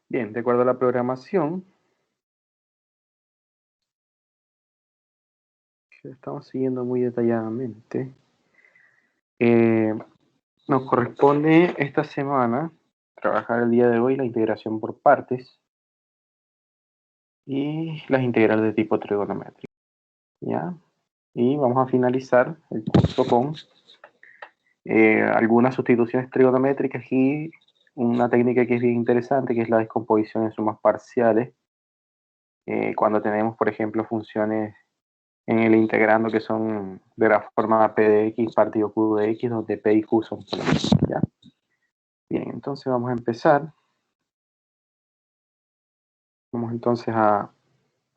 Bien, de acuerdo a la programación que estamos siguiendo muy detalladamente, eh, nos corresponde esta semana trabajar el día de hoy la integración por partes y las integrales de tipo trigonométrico, ¿ya? Y vamos a finalizar el curso con algunas sustituciones trigonométricas y una técnica que es bien interesante, que es la descomposición en sumas parciales, cuando tenemos, por ejemplo, funciones en el integrando que son de la forma P de X partido Q de X, donde P y Q son polínomos, ¿ya? Bien, entonces vamos a empezar. Vamos entonces a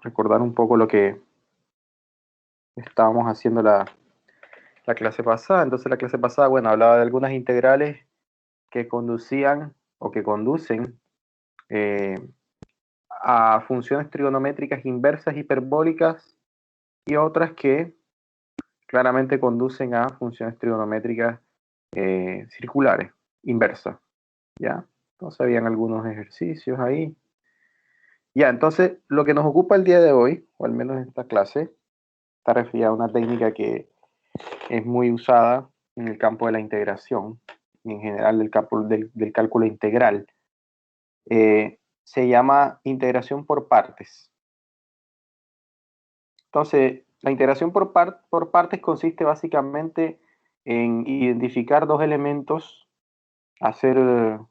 recordar un poco lo que estábamos haciendo la clase pasada. Entonces la clase pasada, bueno, hablaba de algunas integrales que conducían o que conducen a funciones trigonométricas inversas hiperbólicas y otras que claramente conducen a funciones trigonométricas circulares, inversas, ¿ya? Entonces habían algunos ejercicios ahí. Ya, entonces lo que nos ocupa el día de hoy, o al menos en esta clase, está referida a una técnica que es muy usada en el campo de la integración y en general del cálculo integral. Se llama integración por partes. Entonces, la integración por partes consiste básicamente en identificar dos elementos, hacer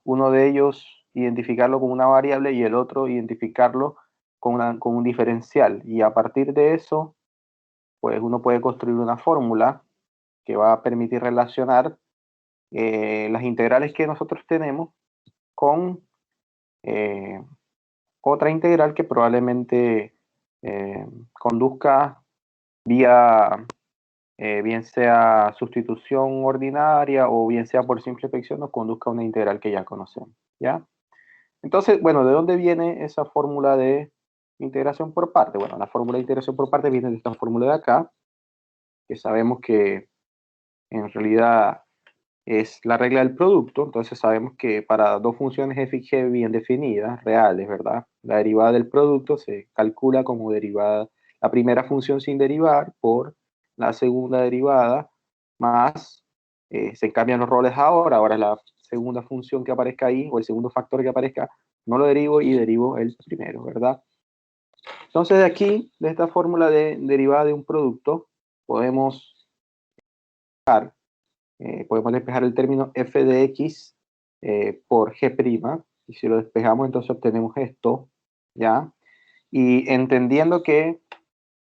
uno de ellos, identificarlo con una variable y el otro identificarlo con un diferencial. Y a partir de eso, pues uno puede construir una fórmula que va a permitir relacionar las integrales que nosotros tenemos con eh, otra integral que probablemente conduzca vía, bien sea sustitución ordinaria o bien sea por simple fricción, nos conduzca a una integral que ya conocemos, ¿ya? Entonces, bueno, ¿de dónde viene esa fórmula de integración por parte? Bueno, la fórmula de integración por parte viene de esta fórmula de acá, que sabemos que en realidad es la regla del producto. Entonces sabemos que para dos funciones f y g bien definidas, reales, ¿verdad? La derivada del producto se calcula como derivada, la primera función sin derivar por la segunda derivada, más, se cambian los roles ahora la segunda función que aparezca ahí, o el segundo factor que aparezca, no lo derivo y derivo el primero, ¿verdad? Entonces de aquí, de esta fórmula de derivada de un producto, podemos despejar el término f de x por g', y si lo despejamos entonces obtenemos esto, ¿ya? Y entendiendo que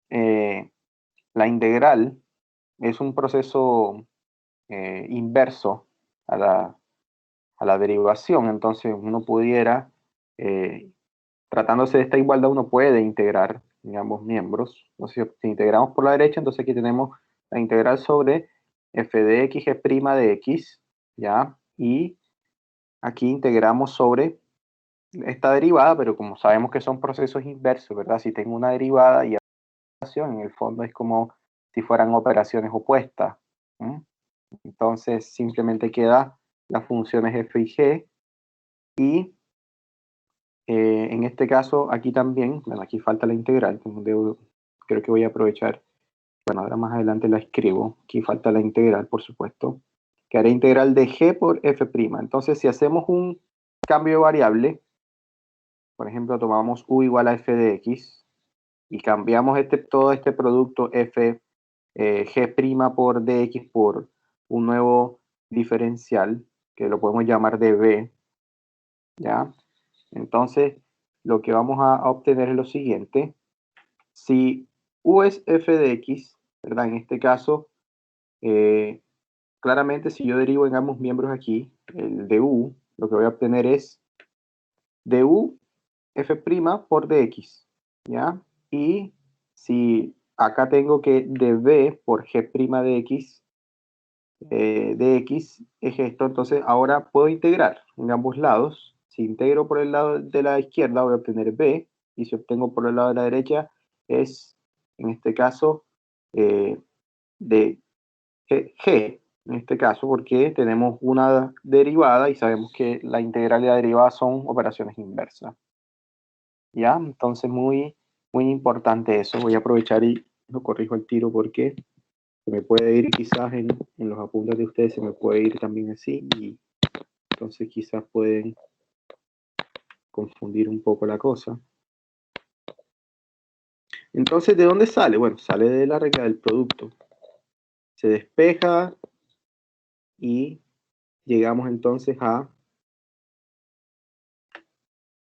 eh, la integral es un proceso inverso a la derivación, entonces uno pudiera, eh, tratándose de esta igualdad, uno puede integrar en ambos miembros. Entonces, si integramos por la derecha, entonces aquí tenemos la integral sobre f de x g' de x, ¿ya? Y aquí integramos sobre esta derivada, pero como sabemos que son procesos inversos, ¿verdad? Si tengo una derivada y operación, en el fondo es como si fueran operaciones opuestas. ¿Mm? Entonces simplemente queda las funciones f y g, y en este caso aquí también, bueno, aquí falta la integral, creo que voy a aprovechar, bueno, ahora más adelante la escribo, aquí falta la integral, por supuesto, que haré integral de g por f'. Entonces si hacemos un cambio de variable, por ejemplo, tomamos u igual a f de x y cambiamos todo este producto f g' por dx por un nuevo diferencial que lo podemos llamar db, ¿ya? Entonces, lo que vamos a obtener es lo siguiente. Si u es f de x, ¿verdad? En este caso, claramente si yo derivo en ambos miembros aquí, el de u, lo que voy a obtener es du f' por dx, ¿ya? Y si acá tengo que db por g' de x, dx es esto, entonces ahora puedo integrar en ambos lados. Si integro por el lado de la izquierda voy a obtener b, y si obtengo por el lado de la derecha es, en este caso, de g, en este caso, porque tenemos una derivada y sabemos que la integral y la derivada son operaciones inversas. ¿ya? Entonces, muy importante eso. Voy a aprovechar y lo corrijo al tiro porque se me puede ir quizás en los apuntes de ustedes, se me puede ir también así, y entonces quizás pueden confundir un poco la cosa. Entonces, ¿de dónde sale? Bueno, sale de la regla del producto. Se despeja y llegamos entonces a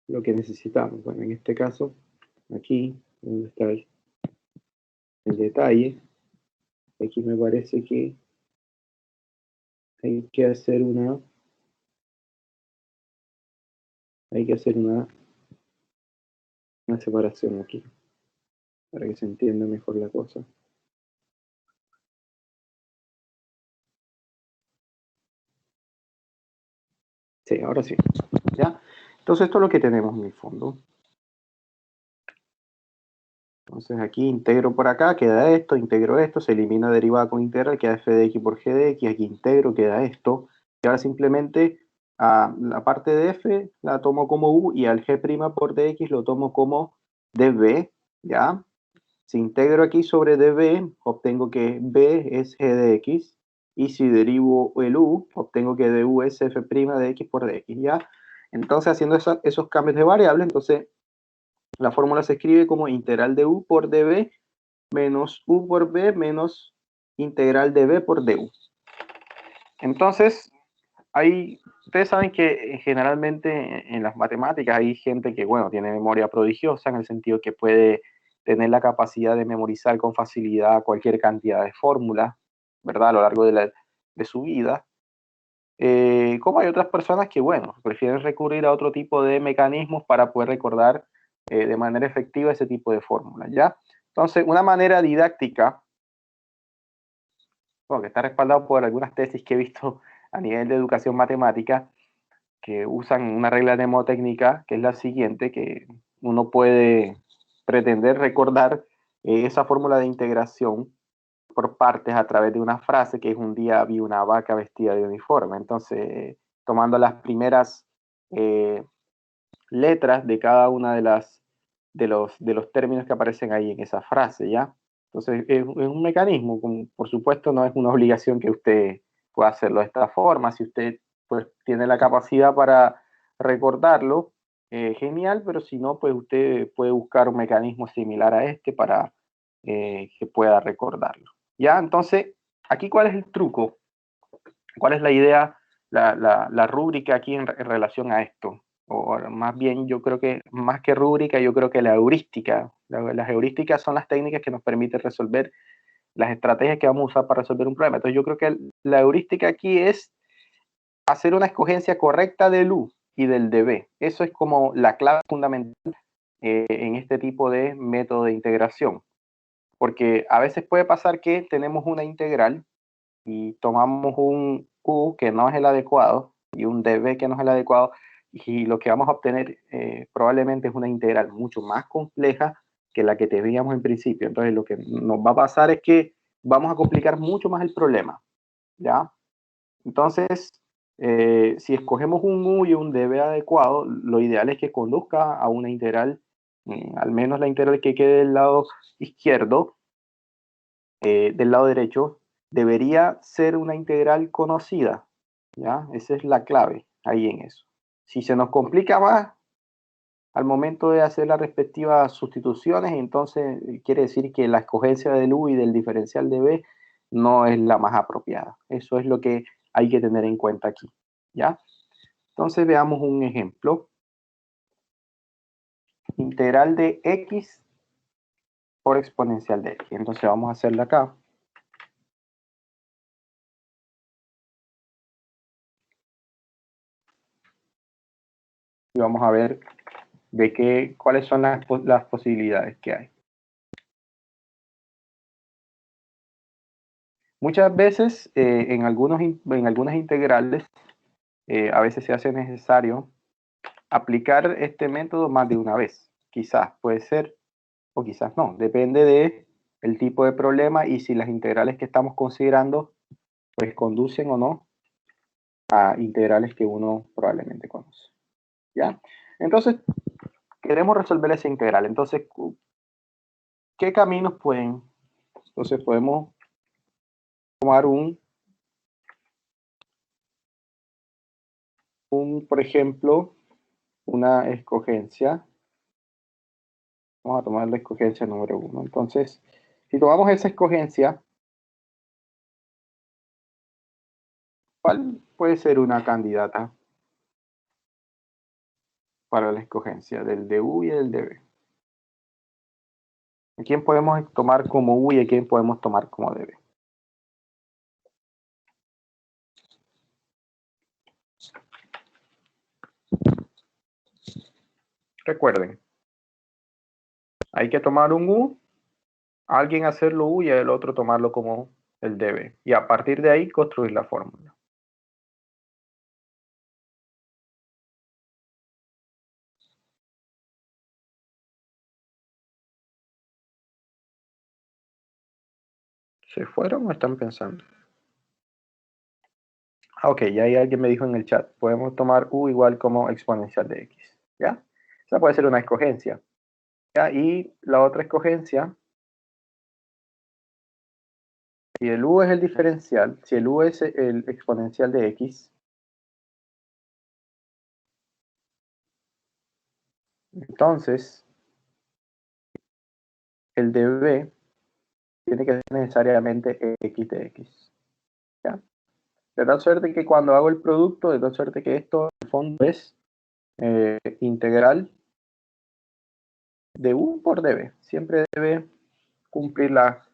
lo que necesitamos. Bueno, en este caso, aquí, donde está el detalle, aquí me parece que hay que hacer una separación aquí, para que se entienda mejor la cosa. Sí, ahora sí. ¿Ya? Entonces esto es lo que tenemos en el fondo. Entonces aquí integro por acá, queda esto, integro esto, se elimina derivada con integral, queda f de x por g de x, aquí integro, queda esto. Y ahora simplemente a la parte de f la tomo como u y al g' por dx lo tomo como db, ¿ya? Si integro aquí sobre db, obtengo que b es g de x, y si derivo el u, obtengo que du es f' de x por dx, ¿ya? Entonces, haciendo esos cambios de variables, entonces la fórmula se escribe como integral de u por db menos u por b menos integral de b por du. Entonces, ustedes saben que generalmente en las matemáticas hay gente que, bueno, tiene memoria prodigiosa en el sentido que puede tener la capacidad de memorizar con facilidad cualquier cantidad de fórmulas, ¿verdad? A lo largo de su vida. Como hay otras personas que, bueno, prefieren recurrir a otro tipo de mecanismos para poder recordar de manera efectiva ese tipo de fórmulas, ¿ya? Entonces, una manera didáctica, bueno, que está respaldado por algunas tesis que he visto a nivel de educación matemática, que usan una regla mnemotécnica, que es la siguiente, que uno puede pretender recordar esa fórmula de integración por partes a través de una frase que es: un día vi una vaca vestida de uniforme. Entonces, tomando las primeras letras de cada una de los términos que aparecen ahí en esa frase, ¿ya? Entonces, es un mecanismo, por supuesto, no es una obligación que usted pueda hacerlo de esta forma. Si usted pues tiene la capacidad para recordarlo, genial, pero si no, pues usted puede buscar un mecanismo similar a este para que pueda recordarlo. ¿Ya? Entonces, aquí, ¿cuál es el truco? ¿Cuál es la idea, la rúbrica aquí en relación a esto? O más bien, yo creo que más que rúbrica, yo creo que la heurística. Las heurísticas son las técnicas que nos permiten resolver las estrategias que vamos a usar para resolver un problema. Entonces, yo creo que la heurística aquí es hacer una escogencia correcta del u y del db. Eso es como la clave fundamental en este tipo de método de integración. Porque a veces puede pasar que tenemos una integral y tomamos un u que no es el adecuado y un db que no es el adecuado, y lo que vamos a obtener probablemente es una integral mucho más compleja que la que teníamos en principio. Entonces, lo que nos va a pasar es que vamos a complicar mucho más el problema, ¿ya? Entonces, si escogemos un u y un db adecuado, lo ideal es que conduzca a una integral, al menos la integral que quede del lado izquierdo, del lado derecho, debería ser una integral conocida, ¿ya? Esa es la clave ahí en eso. Si se nos complica más al momento de hacer las respectivas sustituciones, entonces quiere decir que la escogencia del u y del diferencial de b no es la más apropiada. Eso es lo que hay que tener en cuenta aquí, ¿ya? Entonces veamos un ejemplo. Integral de x por exponencial de x. Entonces vamos a hacerla acá. Y vamos a ver cuáles son las posibilidades que hay. Muchas veces en algunas integrales a veces se hace necesario aplicar este método más de una vez. Quizás puede ser o quizás no. Depende de el tipo de problema y si las integrales que estamos considerando pues conducen o no a integrales que uno probablemente conoce. ¿Ya? Entonces, queremos resolver esa integral. Entonces, ¿qué caminos pueden? Entonces podemos tomar por ejemplo, una escogencia. Vamos a tomar la escogencia número 1. Entonces, si tomamos esa escogencia, ¿cuál puede ser una candidata para la escogencia del de U y del de B? ¿A quién podemos tomar como U y a quién podemos tomar como de B? Recuerden, hay que tomar un U, alguien hacerlo U y el otro tomarlo como el de B. Y a partir de ahí construir la fórmula. ¿Se fueron o están pensando? Ok, ya hay alguien me dijo en el chat, podemos tomar U igual como exponencial de X, ¿ya? Esa puede ser una escogencia, ¿ya? Y la otra escogencia, si el U es el diferencial, si el U es el exponencial de X, entonces el de B tiene que ser necesariamente X de X, ¿ya? De tal suerte que cuando hago el producto, de tal suerte que esto en el fondo es integral de U por dB. Siempre debe cumplir la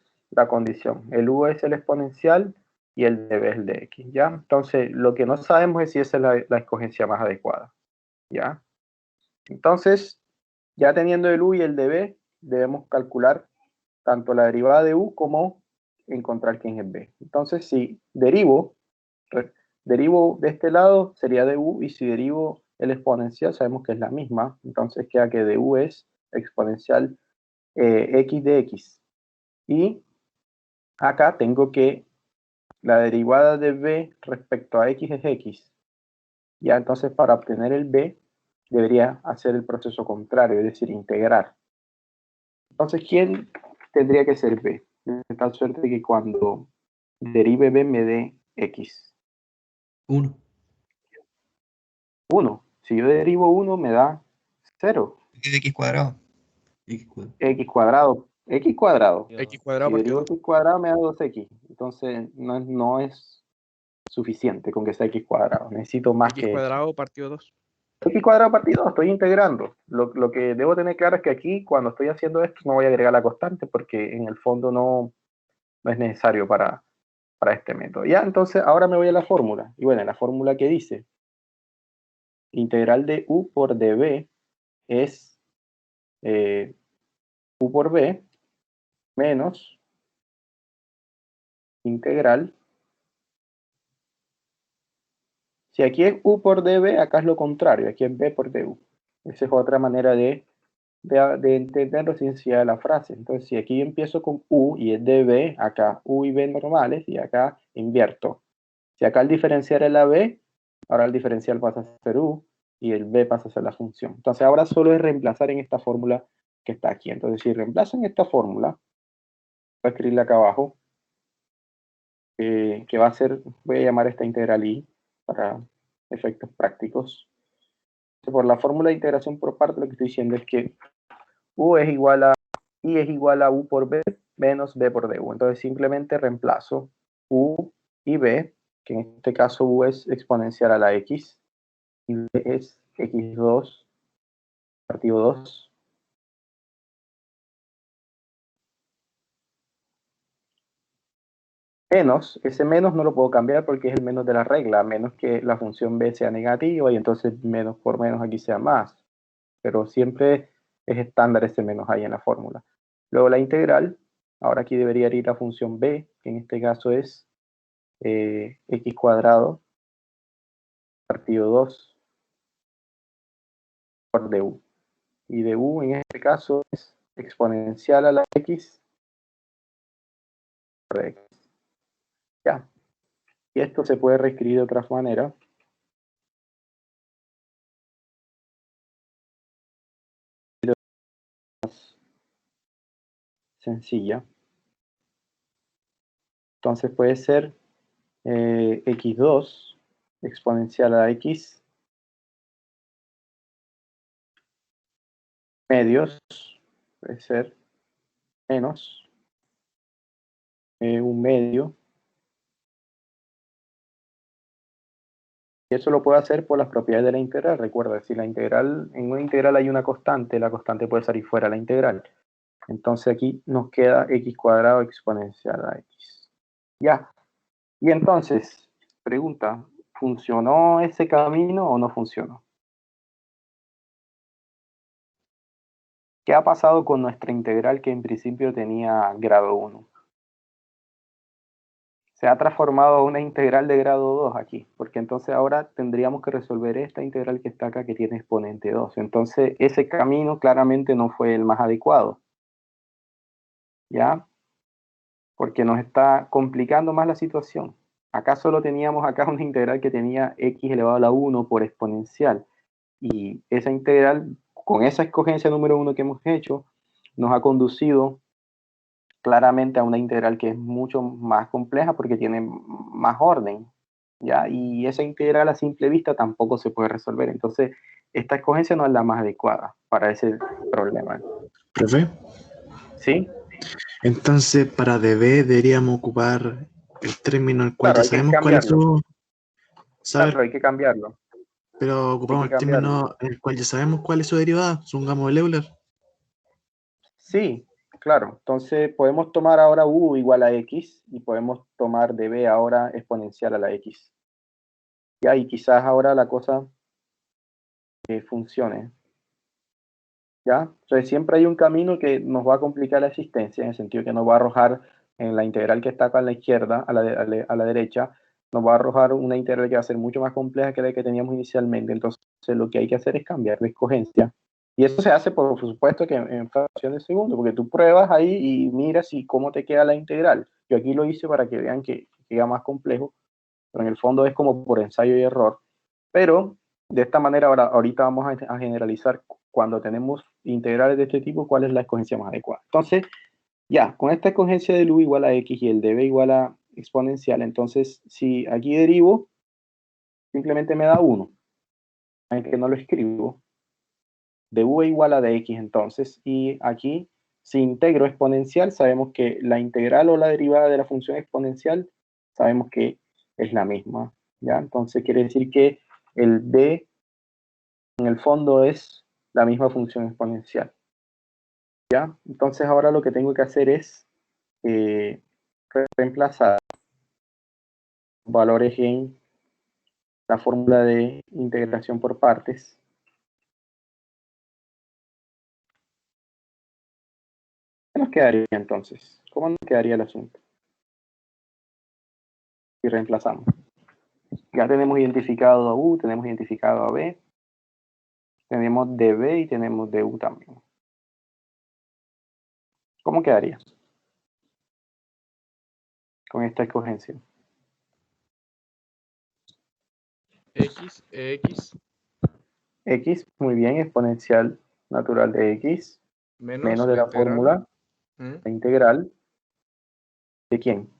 condición. El U es el exponencial y el dB es el de X, ¿ya? Entonces, lo que no sabemos es si esa es la escogencia más adecuada, ¿ya? Entonces, ya teniendo el U y el dB, debemos calcular tanto la derivada de U como encontrar quién es B. Entonces, si derivo de este lado sería du, y si derivo el exponencial sabemos que es la misma, entonces queda que du es exponencial x de x. Y acá tengo que la derivada de b respecto a x es x. Ya, entonces para obtener el b debería hacer el proceso contrario, es decir, integrar. Entonces, ¿quién tendría que ser b? De tal suerte que cuando derive b me dé x. 1. 1. Si yo derivo 1 me da 0. X cuadrado. X cuadrado. X cuadrado. X cuadrado. X cuadrado Si partido derivo 2. x cuadrado me da 2x. Entonces no es suficiente con que sea x cuadrado. Necesito más X que eso. cuadrado partido 2. X cuadrado partido 2, estoy integrando. Lo que debo tener claro es que aquí, cuando estoy haciendo esto, no voy a agregar la constante porque en el fondo no es necesario para este método. Ya, entonces ahora me voy a la fórmula. Y bueno, la fórmula que dice integral de u por db es u por b menos integral. Si aquí es u por db, acá es lo contrario, aquí es b por du. Esa es otra manera de entender la sencillez de la frase. Entonces, si aquí empiezo con u y es db, acá u y b normales, y acá invierto. Si acá el diferencial es la b, ahora el diferencial pasa a ser u, y el b pasa a ser la función. Entonces, ahora solo es reemplazar en esta fórmula que está aquí. Entonces, si reemplazo en esta fórmula, voy a escribirla acá abajo, que va a ser, voy a llamar esta integral i para efectos prácticos. Por la fórmula de integración por parte, lo que estoy diciendo es que u es igual a i es igual a u por b menos b por du. Entonces simplemente reemplazo u y b, que en este caso u es exponencial a la x, y b es x2 partido 2. Menos, ese menos no lo puedo cambiar porque es el menos de la regla, a menos que la función b sea negativa y entonces menos por menos aquí sea más. Pero siempre es estándar ese menos ahí en la fórmula. Luego la integral, ahora aquí debería ir la función b, que en este caso es x cuadrado partido 2 por du. Y du en este caso es exponencial a la x por x. Ya. Y esto se puede reescribir de otra manera. sencilla. Entonces puede ser x2 exponencial a x medios, puede ser menos un medio. Y eso lo puedo hacer por las propiedades de la integral. Recuerda, si la integral, en una integral hay una constante, la constante puede salir fuera de la integral. Entonces aquí nos queda x cuadrado exponencial a x. Ya. Y entonces, pregunta, ¿funcionó ese camino o no funcionó? ¿Qué ha pasado con nuestra integral que en principio tenía grado 1? Se ha transformado a una integral de grado 2 aquí, porque entonces ahora tendríamos que resolver esta integral que está acá que tiene exponente 2. Entonces ese camino claramente no fue el más adecuado, ¿ya? Porque nos está complicando más la situación. Acá solo teníamos acá una integral que tenía x elevado a la 1 por exponencial, y esa integral, con esa escogencia número 1 que hemos hecho, nos ha conducido claramente a una integral que es mucho más compleja porque tiene más orden, ¿ya? Y esa integral a simple vista tampoco se puede resolver. Entonces, esta escogencia no es la más adecuada para ese problema. Profe, ¿Sí? entonces para db deberíamos ocupar el término el cual Claro, ya hay que sabemos cuál es cambiarlo. su Claro, saber, hay que cambiarlo. pero Hay ocupamos que el cambiarlo. término en el cual ya sabemos cuál es su derivada, supongamos el Euler. Sí, claro. Entonces, podemos tomar ahora u igual a x y podemos tomar db ahora exponencial a la x. Ya, y quizás ahora la cosa funcione. ¿Ya? Entonces siempre hay un camino que nos va a complicar la existencia, en el sentido que nos va a arrojar en la integral que está acá a la izquierda, a la derecha, nos va a arrojar una integral que va a ser mucho más compleja que la que teníamos inicialmente. Entonces lo que hay que hacer es cambiar de escogencia. Y eso se hace, por supuesto, que en fracciones de segundo, porque tú pruebas ahí y miras y cómo te queda la integral. Yo aquí lo hice para que vean que queda más complejo, pero en el fondo es como por ensayo y error. Pero de esta manera, ahorita vamos a generalizar cuando tenemos integrales de este tipo, cuál es la escogencia más adecuada. Entonces, ya, con esta escogencia del u igual a x y el db igual a exponencial, entonces, si aquí derivo, simplemente me da 1, aunque no lo escribo, de u igual a de x entonces, y aquí, si integro exponencial, sabemos que la integral o la derivada de la función exponencial, sabemos que es la misma, ¿ya? Entonces quiere decir que el d en el fondo es la misma función exponencial, ¿ya? Entonces ahora lo que tengo que hacer es reemplazar valores en la fórmula de integración por partes. ¿Qué nos quedaría entonces? ¿Cómo nos quedaría el asunto? Si reemplazamos. Ya tenemos identificado a u, tenemos identificado a b, tenemos db y tenemos du también. ¿Cómo quedaría con esta escogencia? X, X, X, muy bien, exponencial natural de x, menos de la integral. fórmula, la integral, ¿de quién?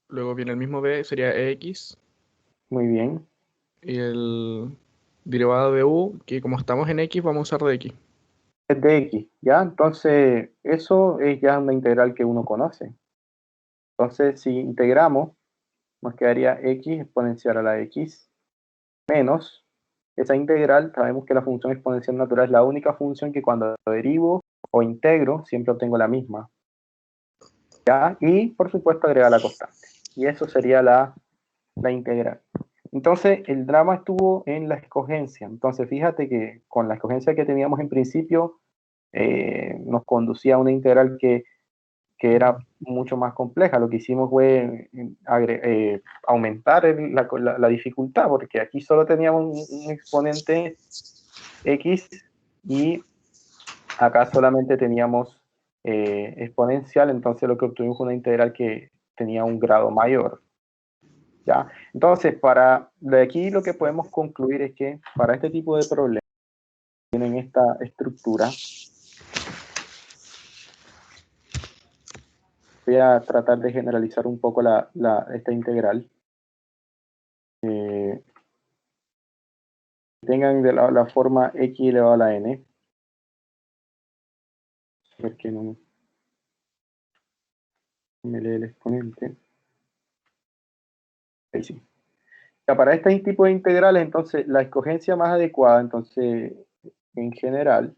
Luego viene el mismo b, sería X. Muy bien, Y el derivado de u, que como estamos en X, vamos a usar de X. es de x, ¿ya? Entonces, eso es ya una integral que uno conoce. Entonces, si integramos, nos quedaría x exponencial a la x menos esa integral. Sabemos que la función exponencial natural es la única función que cuando derivo o integro, siempre obtengo la misma, ¿ya? Y, por supuesto, agregar la constante. Y eso sería la integral. Entonces, el drama estuvo en la escogencia. Entonces, fíjate que con la escogencia que teníamos en principio, nos conducía a una integral que era mucho más compleja. Lo que hicimos fue aumentar la dificultad, porque aquí solo teníamos un exponente x y acá solamente teníamos exponencial, entonces lo que obtuvimos fue una integral que tenía un grado mayor. ¿Ya? Entonces, de aquí lo que podemos concluir es que para este tipo de problemas tienen esta estructura, Voy a tratar de generalizar un poco esta integral. Tengan de la forma x elevado a la n. A ver que no me lee el exponente. Ahí sí. Ya, para este tipo de integrales, entonces, la escogencia más adecuada, entonces, en general,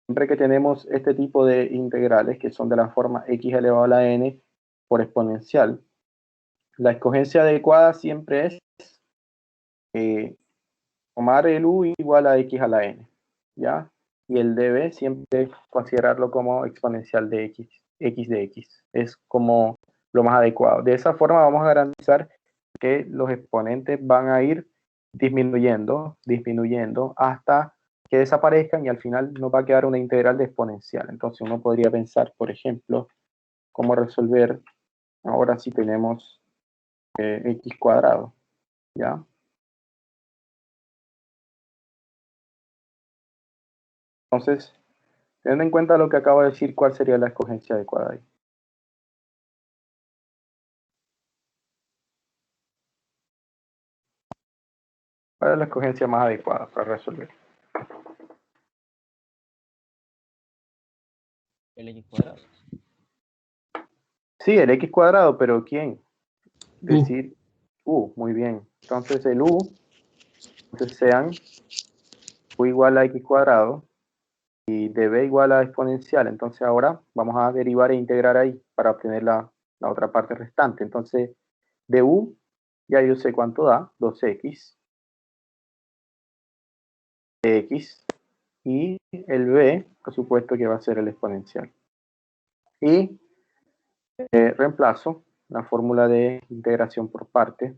siempre que tenemos este tipo de integrales, que son de la forma x elevado a la n por exponencial, la escogencia adecuada siempre es tomar el u igual a x a la n, ¿ya? Y el db siempre considerarlo como exponencial de x de x. Es como lo más adecuado. De esa forma vamos a garantizar que los exponentes van a ir disminuyendo hasta que desaparezcan y al final nos va a quedar una integral de exponencial. Entonces uno podría pensar, por ejemplo, cómo resolver ahora si tenemos x cuadrado, ¿ya? Entonces, teniendo en cuenta lo que acabo de decir, ¿cuál sería la escogencia adecuada ahí? ¿Cuál es la escogencia más adecuada para resolver? El x cuadrado. Sí, el x cuadrado, pero ¿quién? Decir muy bien. Entonces el entonces sean u igual a x cuadrado y db igual a exponencial. Entonces ahora vamos a derivar e integrar ahí para obtener la otra parte restante. Entonces du, ya yo sé cuánto da, 2x de x, y el b, por supuesto que va a ser el exponencial. Y reemplazo la fórmula de integración por parte.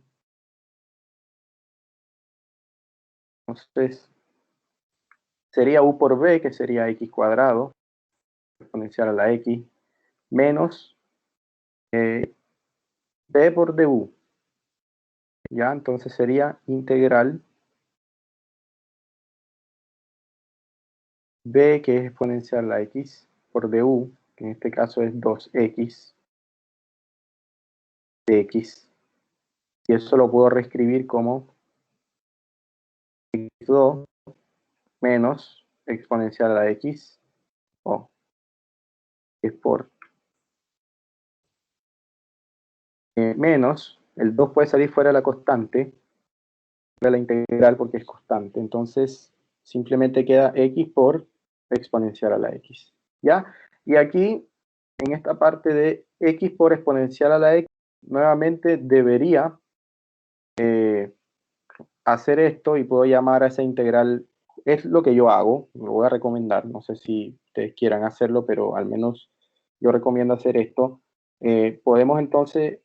Entonces, sería u por b, que sería x cuadrado, exponencial a la x, menos b por du. ¿Ya? Entonces sería integral b, que es exponencial a la x, por du, que en este caso es 2x de x. Y eso lo puedo reescribir como x2 menos exponencial a la x, o es por menos, el 2 puede salir fuera de la constante, de la integral porque es constante, entonces simplemente queda x por exponencial a la x, ¿ya? Y aquí, en esta parte de x por exponencial a la x, nuevamente debería hacer esto y puedo llamar a esa integral, es lo que yo hago, lo voy a recomendar, no sé si ustedes quieran hacerlo, pero al menos yo recomiendo hacer esto. Podemos entonces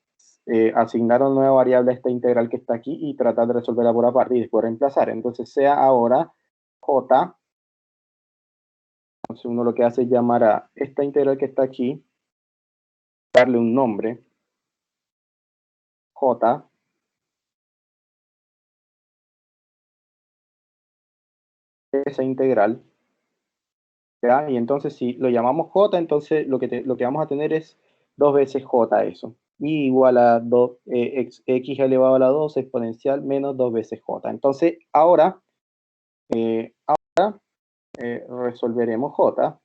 asignar una nueva variable a esta integral que está aquí y tratar de resolverla por aparte y después reemplazar. Entonces sea ahora j, entonces uno lo que hace es llamar a esta integral que está aquí, darle un nombre, j, esa integral, ¿ya? Y entonces si lo llamamos j, entonces lo que vamos a tener es 2 veces j eso. Y igual a x elevado a la 2 exponencial menos 2 veces j. Entonces ahora resolveremos j,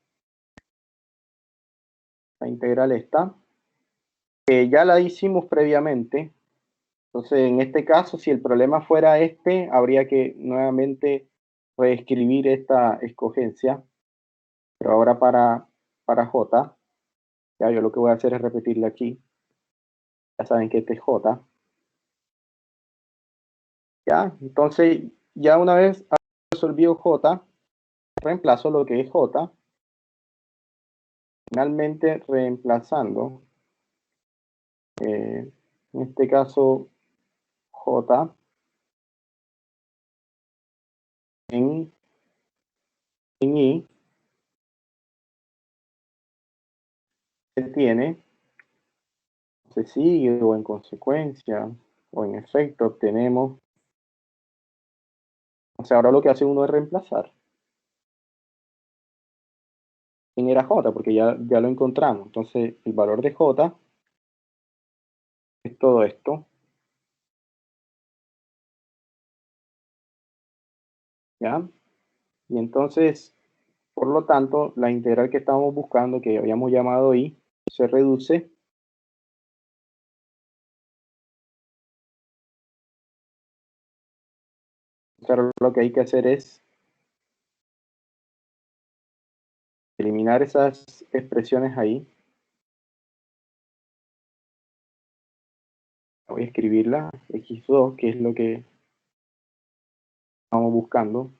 la integral esta, que ya la hicimos previamente. Entonces en este caso, si el problema fuera este, habría que nuevamente reescribir esta escogencia. Pero ahora para j, ya yo lo que voy a hacer es repetirle aquí. Ya saben que este es j. ¿Ya? Entonces, ya una vez resolvido j, reemplazo lo que es j. Finalmente, reemplazando, en este caso, j en i, se tiene, se sigue o en consecuencia, o en efecto, obtenemos. O sea, ahora lo que hace uno es reemplazar. quién era j, porque ya lo encontramos. Entonces, el valor de j es todo esto. ¿Ya? Y entonces, por lo tanto, la integral que estábamos buscando, que habíamos llamado i, se reduce pero lo que hay que hacer es eliminar esas expresiones ahí. Voy a escribirla, x2, que es lo que estamos buscando.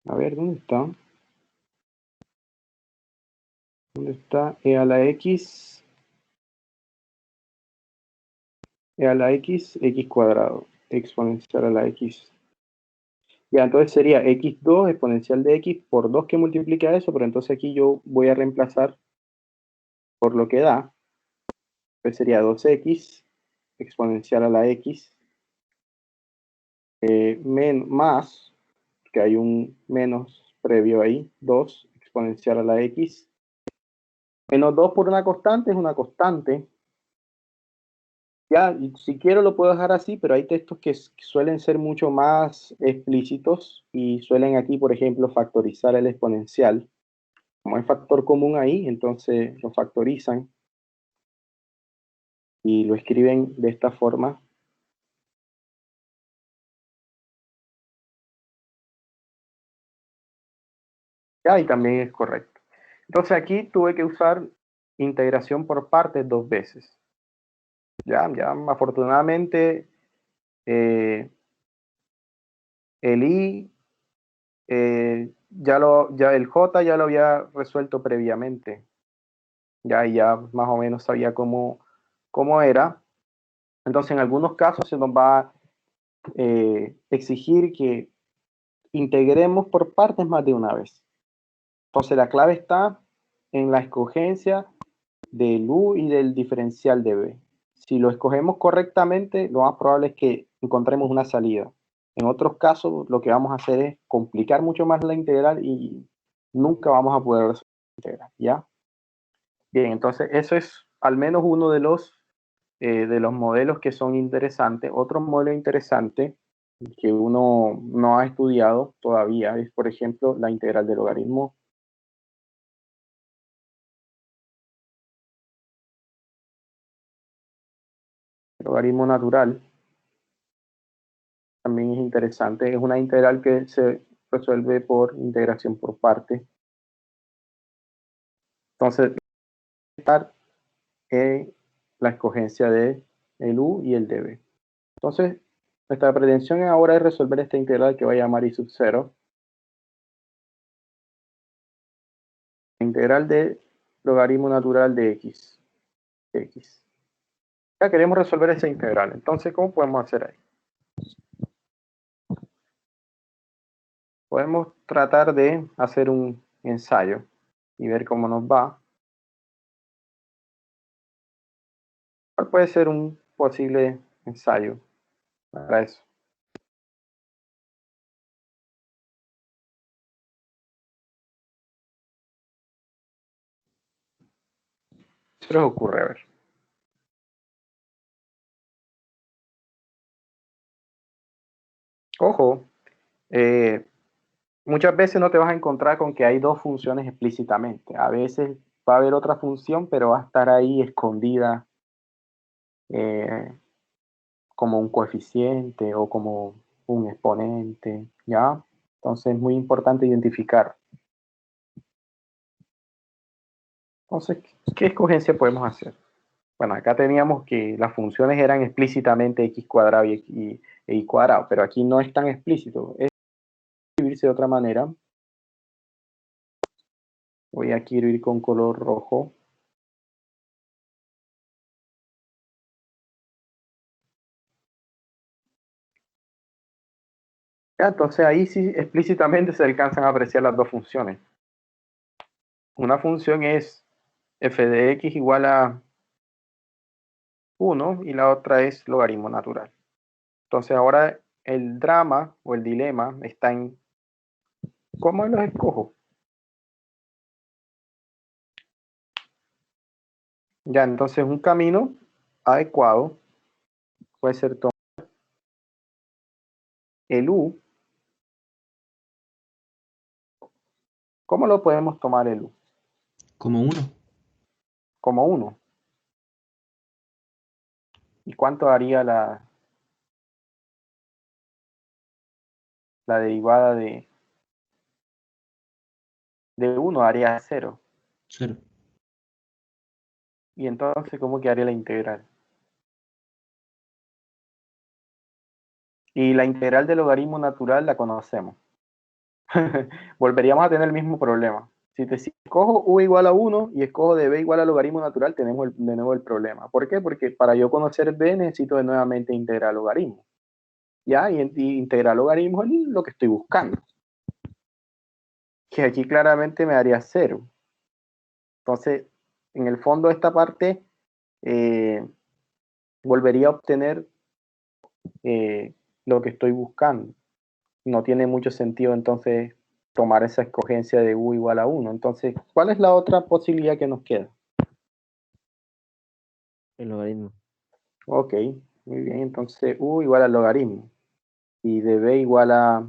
A ver, ¿dónde está? ¿Dónde está? E a la x, x cuadrado, exponencial a la x. Ya, entonces sería x2 exponencial de x por 2 que multiplica eso, pero entonces aquí yo voy a reemplazar por lo que da. Entonces sería 2x exponencial a la x más, que hay un menos previo ahí, 2 exponencial a la x. Menos 2 por una constante es una constante. Ya, y si quiero lo puedo dejar así, pero hay textos que suelen ser mucho más explícitos y suelen aquí, por ejemplo, factorizar el exponencial. Como hay factor común ahí, entonces lo factorizan y lo escriben de esta forma. Ya, y también es correcto. Entonces aquí tuve que usar integración por partes 2 veces. Ya afortunadamente el i, ya el j ya lo había resuelto previamente. Ya más o menos sabía cómo era. Entonces en algunos casos se nos va a exigir que integremos por partes más de una vez. Entonces la clave está en la escogencia del u y del diferencial de b. Si lo escogemos correctamente, lo más probable es que encontremos una salida. En otros casos, lo que vamos a hacer es complicar mucho más la integral y nunca vamos a poder resolver la integral, ¿ya? Bien, entonces eso es al menos uno de los modelos que son interesantes. Otro modelo interesante que uno no ha estudiado todavía es, por ejemplo, la integral del logaritmo. Logaritmo natural también es interesante. Es una integral que se resuelve por integración por parte. Entonces, estar en la escogencia de el u y el db. Entonces, nuestra pretensión ahora es resolver esta integral que voy a llamar i sub 0. Integral de logaritmo natural de x. Ya queremos resolver esa integral. Entonces, ¿cómo podemos hacer ahí? Podemos tratar de hacer un ensayo y ver cómo nos va. ¿Cuál puede ser un posible ensayo para eso? ¿Qué se les ocurre? A ver. Ojo, muchas veces no te vas a encontrar con que hay dos funciones explícitamente. A veces va a haber otra función, pero va a estar ahí escondida como un coeficiente o como un exponente, ¿ya? Entonces es muy importante identificar. Entonces, ¿qué escogencia podemos hacer? Bueno, acá teníamos que las funciones eran explícitamente x cuadrado y y cuadrado, pero aquí no es tan explícito. Es escribirse de otra manera. Voy a escribir con color rojo. Ya, entonces ahí sí explícitamente se alcanzan a apreciar las dos funciones. Una función es f de x igual a 1 y la otra es logaritmo natural. Entonces ahora el drama o el dilema está en cómo los escojo. Ya, entonces un camino adecuado puede ser tomar el U. ¿Cómo lo podemos tomar el U? Como 1. Como 1. ¿Y cuánto daría la derivada de 1? Daría 0. 0. Y entonces, ¿cómo quedaría la integral? Y la integral del logaritmo natural la conocemos. Volveríamos a tener el mismo problema. Si escojo u igual a 1 y escojo de b igual a logaritmo natural, tenemos de nuevo el problema. ¿Por qué? Porque para yo conocer b necesito de nuevamente integrar logaritmo. ¿Ya? Y integrar logaritmo es lo que estoy buscando. Que aquí claramente me daría 0. Entonces, en el fondo esta parte volvería a obtener lo que estoy buscando. No tiene mucho sentido entonces tomar esa escogencia de u igual a 1. Entonces, ¿cuál es la otra posibilidad que nos queda? El logaritmo. Ok, muy bien. Entonces, u igual al logaritmo. Y db igual a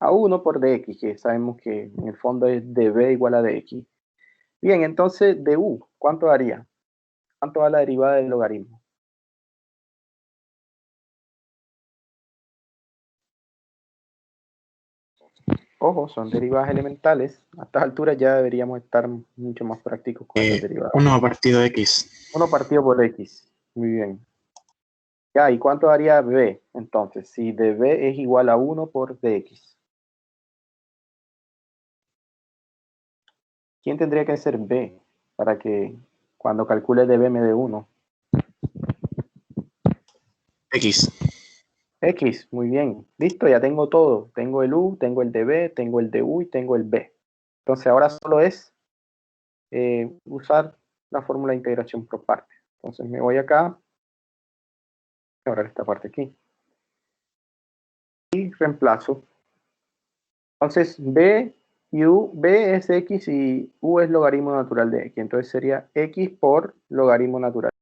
1 por dx, que sabemos que en el fondo es db igual a dx. Bien, entonces, de u, ¿cuánto daría? ¿Cuánto da la derivada del logaritmo? Ojo, son derivadas elementales. A estas alturas ya deberíamos estar mucho más prácticos con estas derivadas. 1 partido X. 1 partido por x. Muy bien. Ya, ¿y cuánto daría b? Entonces, si db es igual a 1 por dx. ¿Quién tendría que ser b para que cuando calcule db me dé 1? X. X, muy bien. Listo, ya tengo todo. Tengo el u, tengo el db, tengo el du y tengo el b. Entonces ahora solo es usar la fórmula de integración por partes. Entonces me voy acá. Ahora esta parte aquí. Y reemplazo. Entonces b y u, b es x y u es logaritmo natural de x. Entonces sería x por logaritmo natural.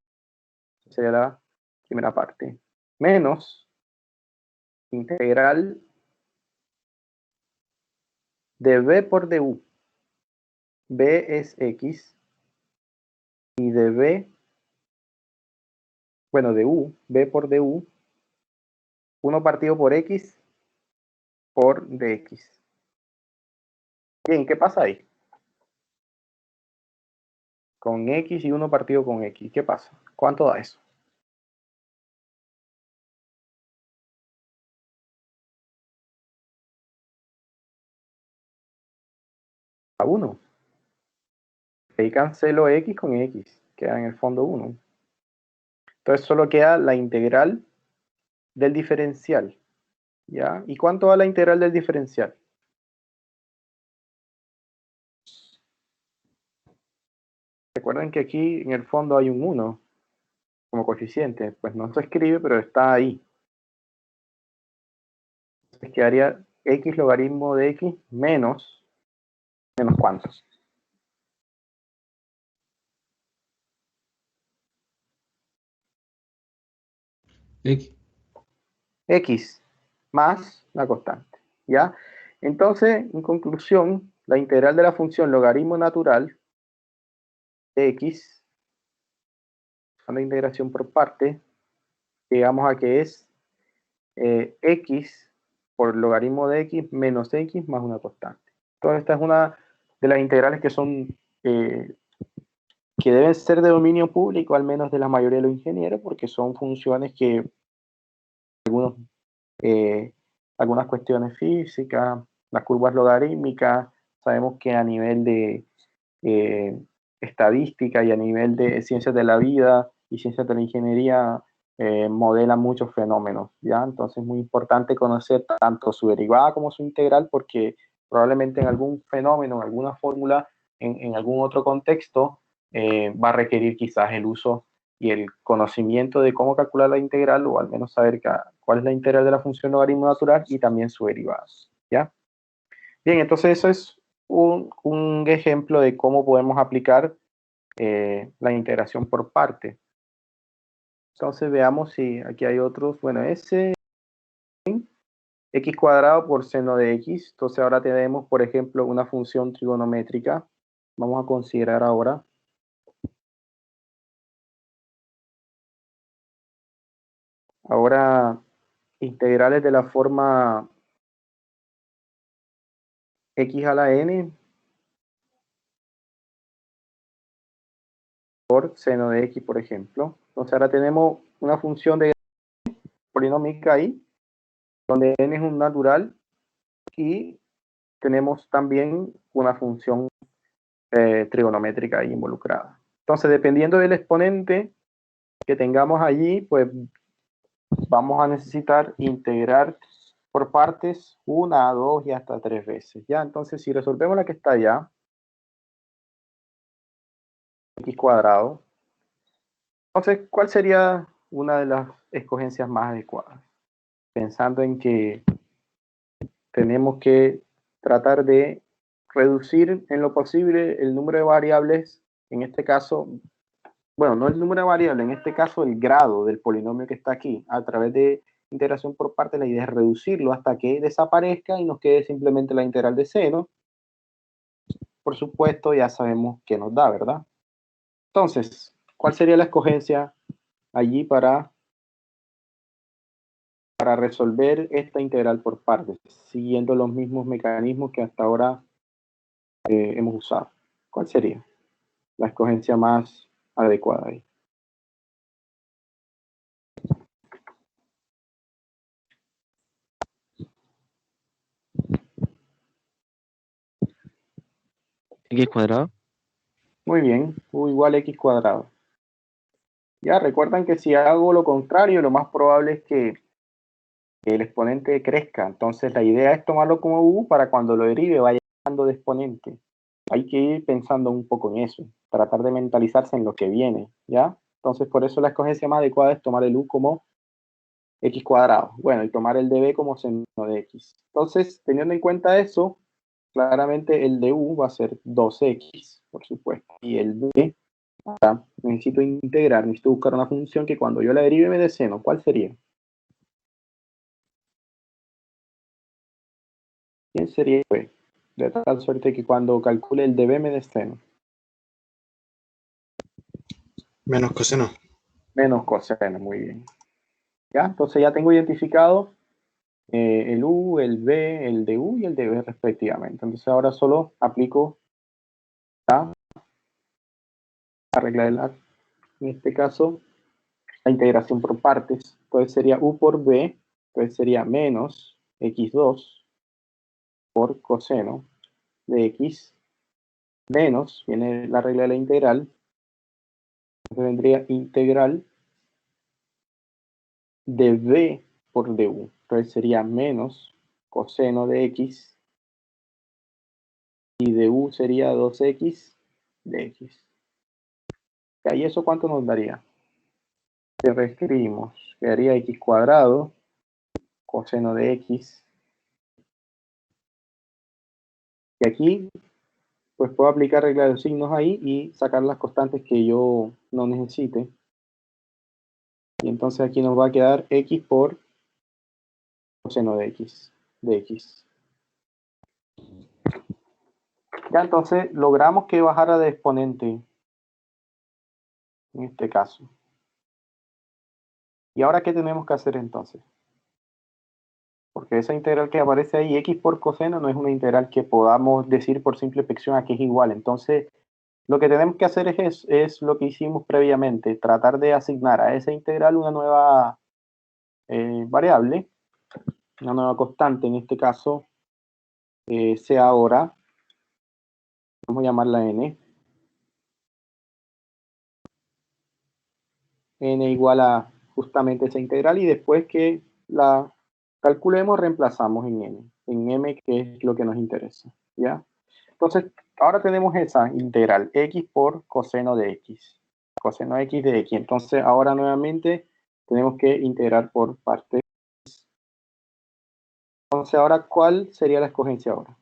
Sería la primera parte. Menos integral de b por du. B es x y de b, bueno, de u, b por du, 1 partido por x por dx. Bien, ¿qué pasa ahí? Con x y 1 partido con x, ¿qué pasa? ¿Cuánto da eso? A 1. Ahí cancelo x con x, queda en el fondo 1. Entonces solo queda la integral del diferencial, ¿ya? ¿Y cuánto da la integral del diferencial? Recuerden que aquí en el fondo hay un 1 como coeficiente, pues no se escribe, pero está ahí. Entonces quedaría x logaritmo de x menos ¿cuántos? X. X más la constante, ¿ya? Entonces, en conclusión, la integral de la función logaritmo natural de x, la integración por parte, llegamos a que es x por logaritmo de x menos x más una constante. Entonces, esta es una de las integrales que son que deben ser de dominio público, al menos de la mayoría de los ingenieros, porque son funciones que algunas cuestiones físicas, las curvas logarítmicas, sabemos que a nivel de estadística y a nivel de ciencias de la vida y ciencias de la ingeniería modelan muchos fenómenos, ¿ya? Entonces es muy importante conocer tanto su derivada como su integral porque probablemente en algún fenómeno, en alguna fórmula, en algún otro contexto, va a requerir quizás el uso y el conocimiento de cómo calcular la integral, o al menos saber cuál es la integral de la función logaritmo natural y también su derivada, ¿ya? Bien, entonces eso es un ejemplo de cómo podemos aplicar la integración por parte. Entonces veamos si aquí hay otros. Bueno, ese x cuadrado por seno de x. Entonces ahora tenemos, por ejemplo, una función trigonométrica. Vamos a considerar ahora. Ahora, integrales de la forma x a la n por seno de x, por ejemplo. Entonces ahora tenemos una función de polinómica ahí, donde n es un natural, y tenemos también una función trigonométrica ahí involucrada. Entonces, dependiendo del exponente que tengamos allí, pues vamos a necesitar integrar por partes 1, 2 y hasta 3 veces. ¿Ya? Entonces, si resolvemos la que está allá, x cuadrado, entonces, ¿cuál sería una de las escogencias más adecuadas? Pensando en que tenemos que tratar de reducir en lo posible el número de variables, en este caso, bueno, no el número de variables, en este caso el grado del polinomio que está aquí. A través de integración por partes, la idea es reducirlo hasta que desaparezca y nos quede simplemente la integral de seno. Por supuesto, ya sabemos qué nos da, ¿verdad? Entonces, ¿cuál sería la escogencia allí para resolver esta integral por partes, siguiendo los mismos mecanismos que hasta ahora hemos usado? ¿Cuál sería la escogencia más adecuada ahí? X cuadrado. Muy bien, u igual a x cuadrado. Ya, recuerdan que si hago lo contrario, lo más probable es que el exponente crezca. Entonces la idea es tomarlo como u para cuando lo derive vaya cambiando de exponente. Hay que ir pensando un poco en eso, tratar de mentalizarse en lo que viene, ¿ya? Entonces por eso la escogencia más adecuada es tomar el u como x cuadrado. Bueno, y tomar el db como seno de x. Entonces, teniendo en cuenta eso, claramente el de u va a ser 2x, por supuesto. Y el d, ahora necesito integrar, necesito buscar una función que cuando yo la derive me dé seno. ¿Cuál sería? ¿Quién sería b? De tal suerte que cuando calcule el db me dé seno. Menos coseno. Menos coseno, muy bien. ¿Ya? Entonces ya tengo identificado el u, el b, el du y el db respectivamente. Entonces ahora solo aplico la regla de la, en este caso, la integración por partes. Entonces sería u por b, entonces sería menos x2 por coseno de x, menos, viene la regla de la integral, entonces vendría integral de b por du. Entonces sería menos coseno de x y du sería 2x de x. ¿Y eso cuánto nos daría? Si reescribimos, quedaría x cuadrado coseno de x. Y aquí, pues puedo aplicar regla de los signos ahí y sacar las constantes que yo no necesite. Y entonces aquí nos va a quedar x por coseno de x. Ya entonces logramos que bajara de exponente en este caso. ¿Y ahora qué tenemos que hacer entonces? Porque esa integral que aparece ahí, x por coseno, no es una integral que podamos decir por simple fricción a que es igual. Entonces, lo que tenemos que hacer es lo que hicimos previamente, tratar de asignar a esa integral una nueva variable, una nueva constante, en este caso, sea ahora, vamos a llamarla n. N igual a justamente esa integral y después que la calculemos reemplazamos en m que es lo que nos interesa, ¿ya? Entonces, ahora tenemos esa integral, x por coseno de x. coseno x de x. Entonces ahora nuevamente tenemos que integrar por partes. Entonces ahora, ¿cuál sería la escogencia ahora?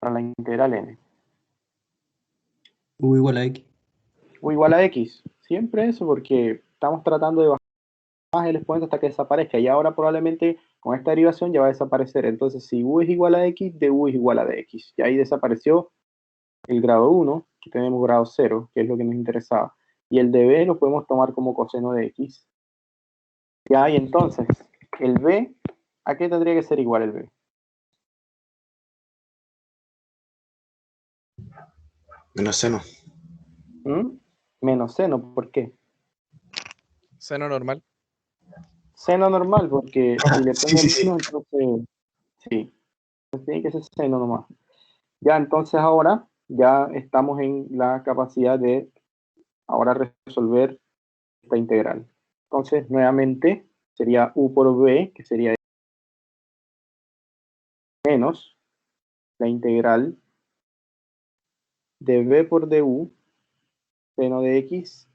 Para la integral n. U igual a X. U igual a x. Siempre eso, porque estamos tratando de bajar el exponente hasta que desaparezca. Y ahora probablemente con esta derivación ya va a desaparecer. Entonces, si u es igual a x, du es igual a dx. Y ahí desapareció el grado 1, que tenemos grado 0, que es lo que nos interesaba. Y el de b lo podemos tomar como coseno de x. Ya, y entonces, el b, ¿a qué tendría que ser igual el b? Menos seno. ¿Mm? Menos seno, ¿por qué? Seno normal. Seno normal, porque si le pongo Sí. menos, entonces, sí, entonces tiene que ser seno nomás. Ya, entonces ahora, ya estamos en la capacidad de ahora resolver esta integral. Entonces, nuevamente, sería u por b, que sería menos la integral de b por du, seno de x,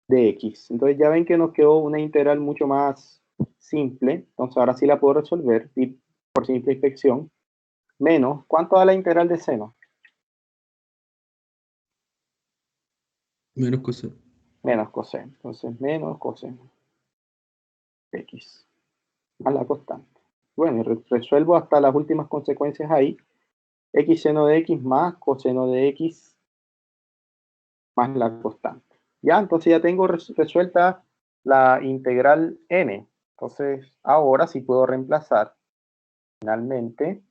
de x. Entonces ya ven que nos quedó una integral mucho más simple. Entonces ahora sí la puedo resolver y por simple inspección. Menos, ¿cuánto da la integral de seno? Menos coseno. Menos coseno. Entonces menos coseno de x a la constante. Bueno, y resuelvo hasta las últimas consecuencias ahí. X seno de x más coseno de x más la constante. Ya, entonces ya tengo resuelta la integral n. Entonces ahora sí puedo reemplazar finalmente,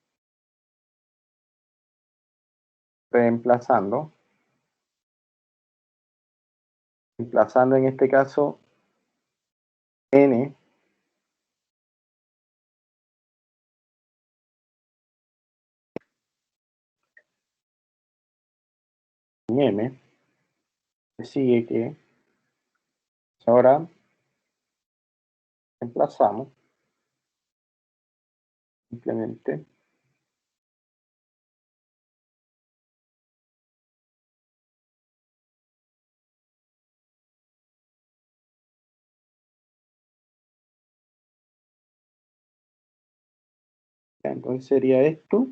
reemplazando en este caso n en m, sigue que ahora reemplazamos simplemente ya, entonces sería esto,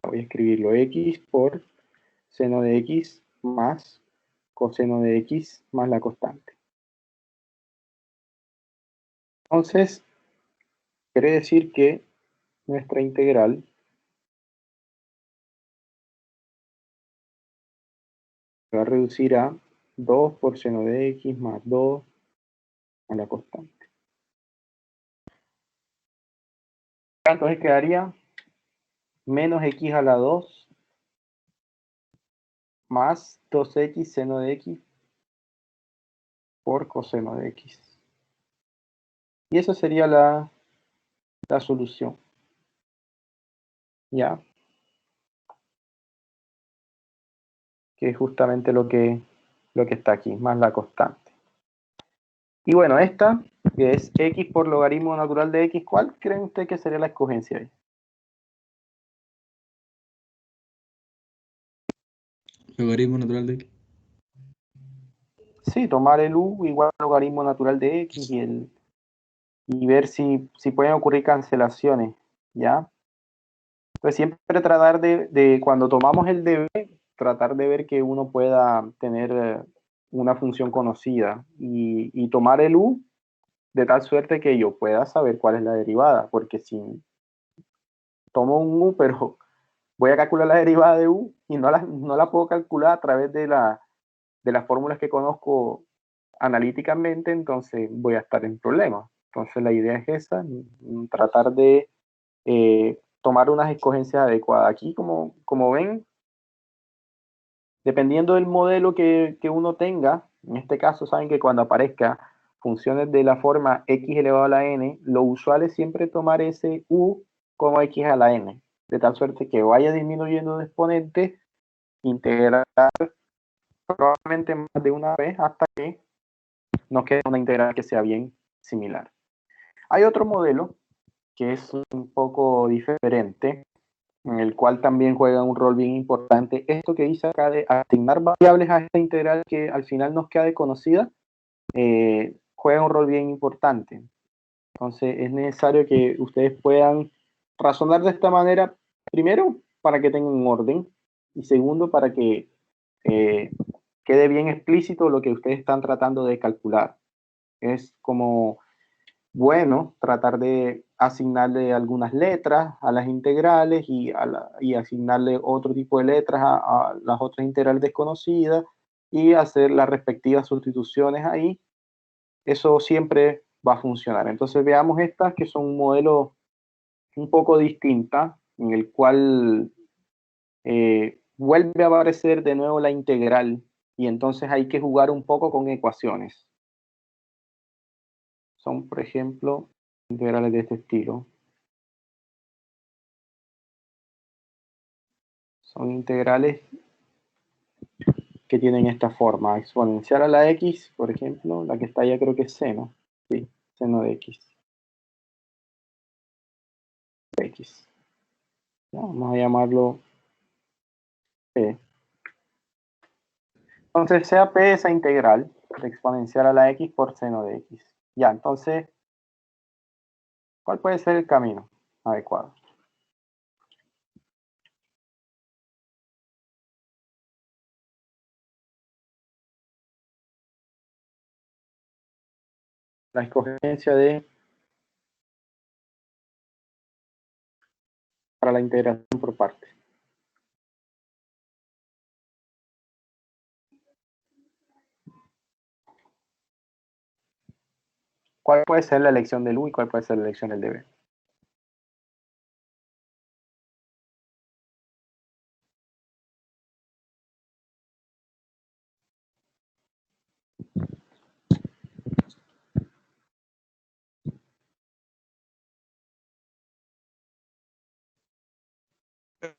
voy a escribirlo x por seno de x más coseno de x más la constante. Entonces, quiere decir que nuestra integral se va a reducir a 2 por seno de x más 2 a la constante. Entonces quedaría menos x a la 2 más 2x seno de x por coseno de x. Y eso sería la solución. ¿Ya? Que es justamente lo que está aquí, más la constante. Y bueno, esta, que es x por logaritmo natural de x, ¿cuál creen ustedes que sería la escogencia ahí? Logaritmo natural de X. Sí, tomar el u igual al logaritmo natural de x y ver si pueden ocurrir cancelaciones, ¿ya? Entonces siempre tratar de cuando tomamos el db, tratar de ver que uno pueda tener una función conocida y tomar el u de tal suerte que yo pueda saber cuál es la derivada, porque si tomo un u, pero voy a calcular la derivada de u y no la puedo calcular a través de las fórmulas que conozco analíticamente, entonces voy a estar en problemas. Entonces la idea es esa, tratar de tomar unas escogencias adecuadas. Aquí, como ven, dependiendo del modelo que uno tenga, en este caso saben que cuando aparezca funciones de la forma x elevado a la n, lo usual es siempre tomar ese u como x a la n, de tal suerte que vaya disminuyendo de exponente, integrar probablemente más de una vez hasta que nos queda una integral que sea bien similar. Hay otro modelo que es un poco diferente, en el cual también juega un rol bien importante. Esto que dice acá de asignar variables a esta integral que al final nos queda desconocida, juega un rol bien importante. Entonces es necesario que ustedes puedan razonar de esta manera, primero, para que tengan un orden, y segundo, para que quede bien explícito lo que ustedes están tratando de calcular. Es como bueno tratar de asignarle algunas letras a las integrales y asignarle otro tipo de letras a las otras integrales desconocidas y hacer las respectivas sustituciones ahí. Eso siempre va a funcionar. Entonces veamos estas que son un modelo un poco distinta, en el cual vuelve a aparecer de nuevo la integral y entonces hay que jugar un poco con ecuaciones. Son, por ejemplo, integrales de este estilo. Son integrales que tienen esta forma, exponencial a la x, por ejemplo, la que está allá creo que es seno, sí, seno de x. Ya, vamos a llamarlo p. Entonces sea p esa integral de exponencial a la x por seno de x. Ya, entonces, ¿cuál puede ser el camino adecuado? La escogencia para la integración por partes. ¿Cuál puede ser la elección del u y cuál puede ser la elección del db?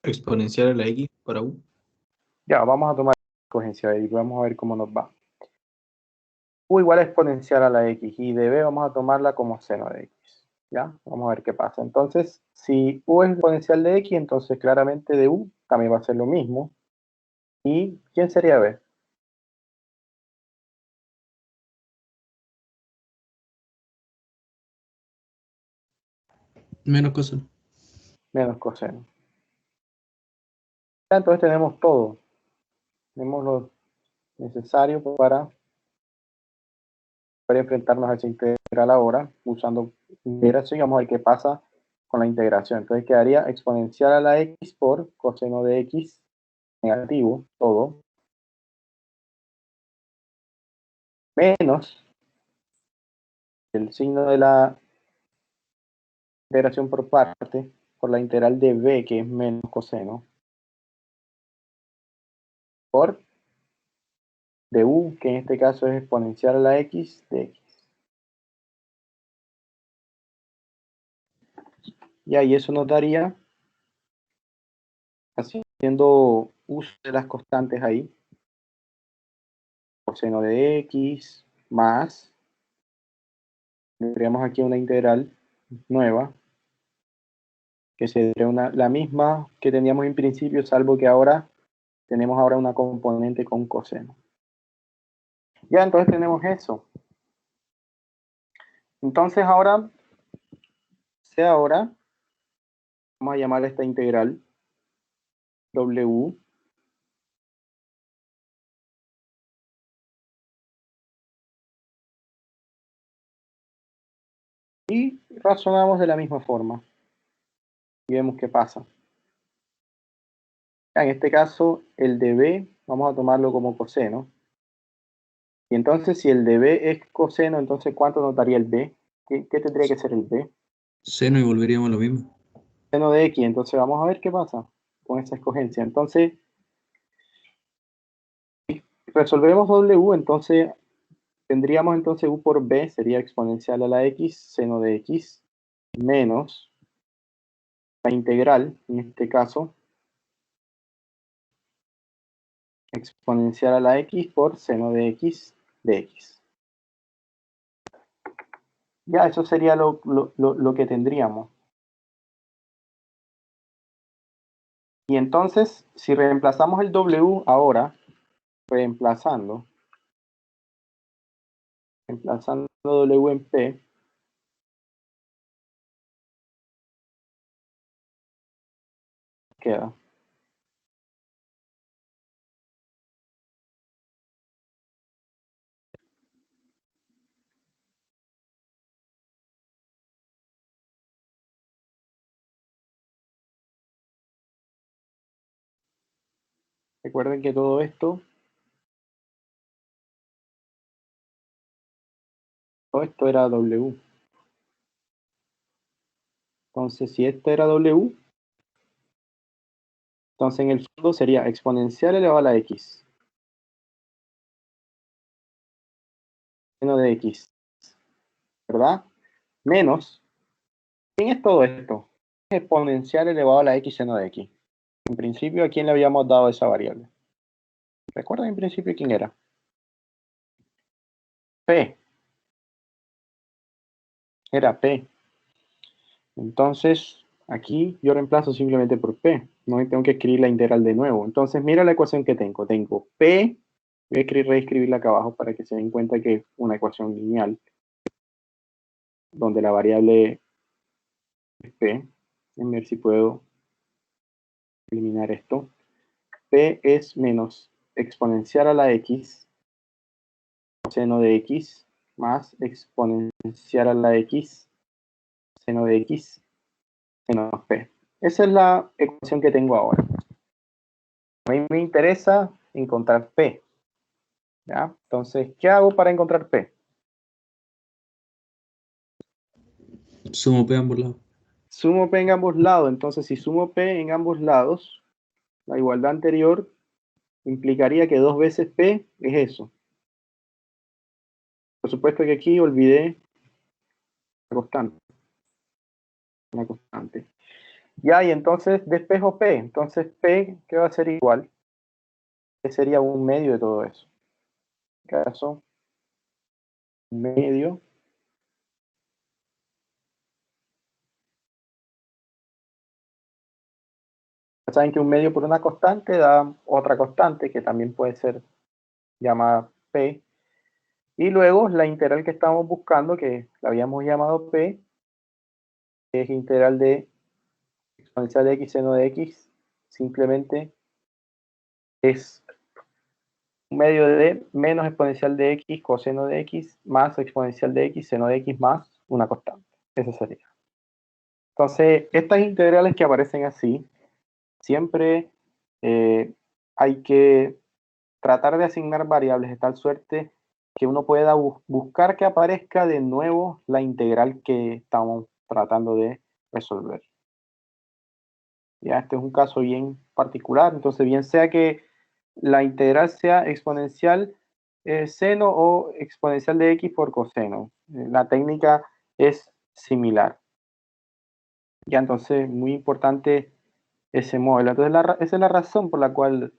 Exponencial a la X para U. Ya, vamos a tomar la escogencia y vamos a ver cómo nos va. U igual a exponencial a la x y db vamos a tomarla como seno de x. ¿Ya? Vamos a ver qué pasa. Entonces, si u es exponencial de x, entonces claramente de u también va a ser lo mismo. ¿Y quién sería b? Menos coseno. Menos coseno. Ya, entonces tenemos todo. Tenemos lo necesario para enfrentarnos a esa integral ahora, usando integración, y vamos a ver qué pasa con la integración. Entonces quedaría exponencial a la x por coseno de x negativo, todo, menos el signo de la integración por parte, por la integral de b, que es menos coseno, por de u, que en este caso es exponencial a la x de x. Y ahí eso nos daría, haciendo uso de las constantes ahí, coseno de x más, tendríamos aquí una integral nueva, que sería la misma que teníamos en principio, salvo que ahora tenemos una componente con coseno. Ya, entonces tenemos eso. Entonces ahora, vamos a llamar a esta integral w. Y razonamos de la misma forma. Y vemos qué pasa. En este caso, el de b, vamos a tomarlo como coseno. Y entonces, si el de b es coseno, entonces, ¿cuánto nos daría el b? ¿Qué tendría que ser el b? Seno y volveríamos a lo mismo. Seno de x. Entonces, vamos a ver qué pasa con esa escogencia. Entonces, resolvemos w, entonces, tendríamos entonces u por b, sería exponencial a la x, seno de x, menos la integral, en este caso, exponencial a la x por seno de x de x. Ya, eso sería lo que tendríamos. Y entonces, si reemplazamos el W ahora, reemplazando W en P, queda. Recuerden que todo esto era W. Entonces, si esto era W, entonces en el fondo sería exponencial elevado a la X. Seno de X. ¿Verdad? Menos. ¿Quién es todo esto? Exponencial elevado a la X seno de X. En principio, ¿a quién le habíamos dado esa variable? ¿Recuerdan en principio quién era? P. Era P. Entonces, aquí yo reemplazo simplemente por P. No tengo que escribir la integral de nuevo. Entonces, mira la ecuación que tengo. Tengo P. Voy a reescribirla acá abajo para que se den cuenta que es una ecuación lineal, donde la variable es P. A ver si puedo eliminar esto. P es menos exponencial a la X, seno de X, más exponencial a la X, seno de X, menos P. Esa es la ecuación que tengo ahora. A mí me interesa encontrar P. ¿Ya? Entonces, ¿qué hago para encontrar P? Sumo P a ambos lados. Sumo P en ambos lados. Entonces, si sumo P en ambos lados, la igualdad anterior implicaría que 2 veces P es eso. Por supuesto que aquí olvidé la constante. Una constante. Ya, y entonces despejo P. Entonces P, ¿qué va a ser igual? Que sería un medio de todo eso. En este caso, medio. Saben que un medio por una constante da otra constante que también puede ser llamada P. Y luego la integral que estamos buscando, que la habíamos llamado P, que es integral de exponencial de x seno de x, simplemente es un medio de menos exponencial de x coseno de x más exponencial de x seno de x más una constante. Eso sería. Entonces, estas integrales que aparecen así, siempre hay que tratar de asignar variables de tal suerte que uno pueda buscar que aparezca de nuevo la integral que estamos tratando de resolver. Ya, este es un caso bien particular, entonces bien sea que la integral sea exponencial seno o exponencial de x por coseno. La técnica es similar. Ya, entonces, muy importante ese modelo. Entonces, esa es la razón por la cual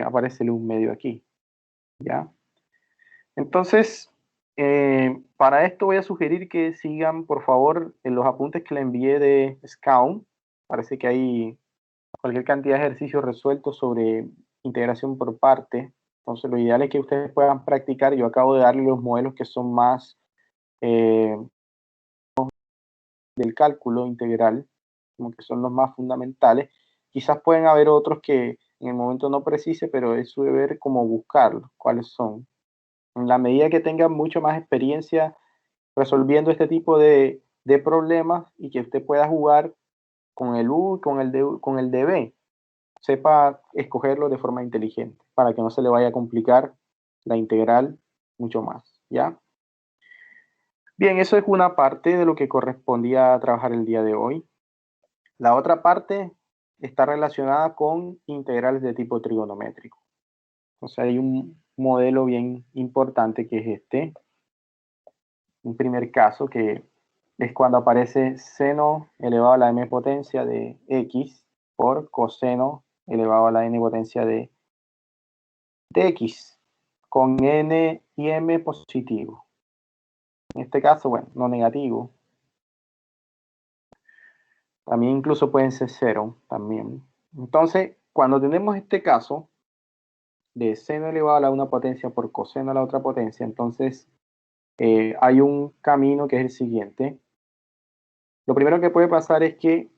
aparece el un medio aquí. ¿Ya? Entonces, para esto voy a sugerir que sigan, por favor, en los apuntes que le envié de Scout. Parece que hay cualquier cantidad de ejercicios resueltos sobre integración por parte. Entonces, lo ideal es que ustedes puedan practicar. Yo acabo de darle los modelos que son más del cálculo integral, como que son los más fundamentales. Quizás pueden haber otros que en el momento no precise, pero es su deber como buscarlos, cuáles son. En la medida que tengan mucho más experiencia resolviendo este tipo de problemas y que usted pueda jugar con el U, con el DB, sepa escogerlo de forma inteligente para que no se le vaya a complicar la integral mucho más, ¿ya? Bien, eso es una parte de lo que correspondía a trabajar el día de hoy. La otra parte está relacionada con integrales de tipo trigonométrico. O sea, hay un modelo bien importante que es este. Un primer caso que es cuando aparece seno elevado a la m potencia de x por coseno elevado a la n potencia de x con n y m positivo. En este caso, bueno, no negativo. También incluso pueden ser 0 también. Entonces, cuando tenemos este caso de seno elevado a la una potencia por coseno a la otra potencia, entonces hay un camino que es el siguiente. Lo primero que puede pasar es que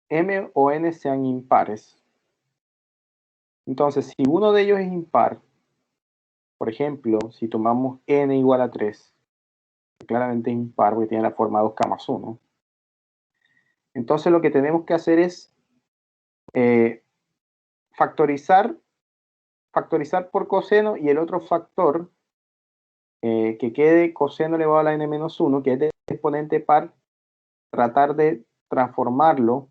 m o n sean impares. Entonces, si uno de ellos es impar, por ejemplo, si tomamos n igual a 3, claramente es impar porque tiene la forma 2k más 1. Entonces lo que tenemos que hacer es factorizar por coseno y el otro factor que quede coseno elevado a la n-1, que es de exponente par, tratar de transformarlo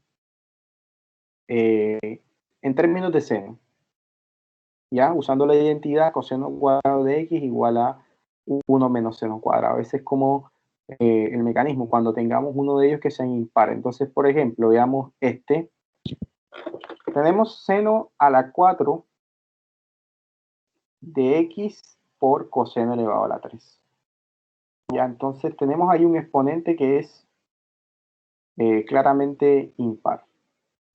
en términos de seno. ¿Ya? Usando la identidad coseno cuadrado de x igual a 1 menos seno cuadrado. Ese es como el mecanismo, cuando tengamos uno de ellos que sea impar. Entonces, por ejemplo, veamos este. Tenemos seno a la 4 de x por coseno elevado a la 3. Ya, entonces tenemos ahí un exponente que es claramente impar.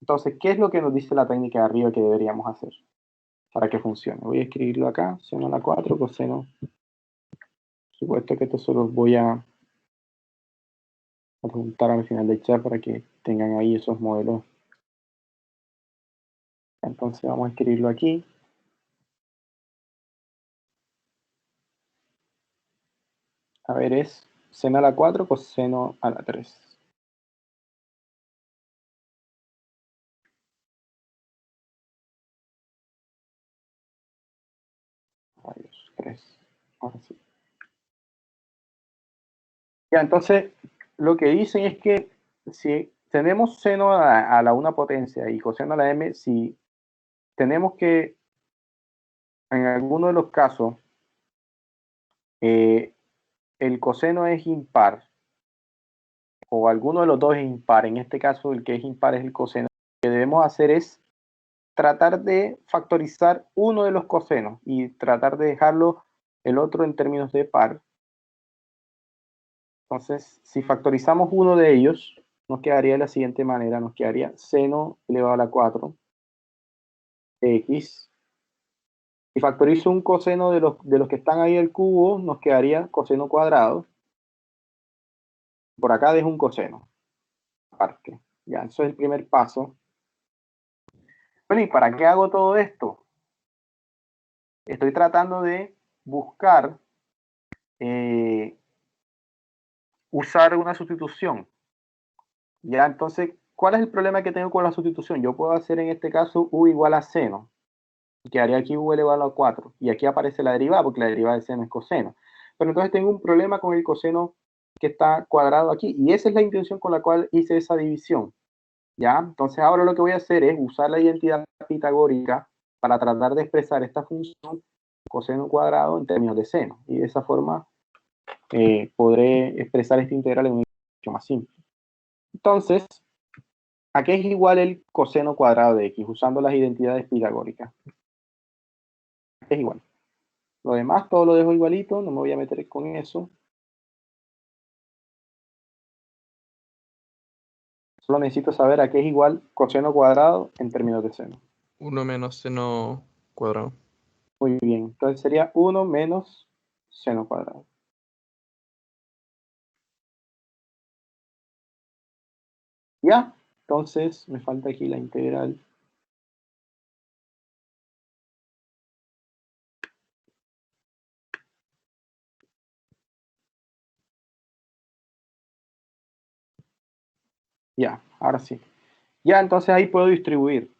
Entonces, ¿qué es lo que nos dice la técnica de arriba que deberíamos hacer para que funcione? Voy a escribirlo acá, seno a la 4, coseno. Por supuesto que esto se los voy a adjuntar al final del chat para que tengan ahí esos modelos. Entonces vamos a escribirlo aquí. A ver, es seno a la 4, coseno a la 3. Rayos, 3. Ahora sí. Ya, entonces, lo que dicen es que si tenemos seno a la una potencia y coseno a la m, si tenemos que, en alguno de los casos, el coseno es impar, o alguno de los dos es impar, en este caso el que es impar es el coseno, lo que debemos hacer es tratar de factorizar uno de los cosenos y tratar de dejarlo el otro en términos de par. Entonces, si factorizamos uno de ellos, nos quedaría de la siguiente manera, nos quedaría seno elevado a la 4 de x. Si factorizo un coseno de los que están ahí el cubo, nos quedaría coseno cuadrado. Por acá dejo un coseno aparte. Ya, eso es el primer paso. Bueno, ¿y para qué hago todo esto? Estoy tratando de buscar usar una sustitución. Ya, entonces, ¿cuál es el problema que tengo con la sustitución? Yo puedo hacer en este caso u igual a seno. Quedaría aquí u elevado a 4. Y aquí aparece la derivada, porque la derivada de seno es coseno. Pero entonces tengo un problema con el coseno que está cuadrado aquí. Y esa es la intención con la cual hice esa división. ¿Ya? Entonces ahora lo que voy a hacer es usar la identidad pitagórica para tratar de expresar esta función coseno cuadrado en términos de seno. Y de esa forma podré expresar esta integral en un mucho más simple. Entonces, ¿a qué es igual el coseno cuadrado de x? Usando las identidades pitagóricas. Es igual. Lo demás todo lo dejo igualito, no me voy a meter con eso. Solo necesito saber a qué es igual coseno cuadrado en términos de seno. 1 menos seno cuadrado. Muy bien, entonces sería 1 menos seno cuadrado. Ya, entonces me falta aquí la integral. Ya, ahora sí. Ya, entonces ahí puedo distribuir.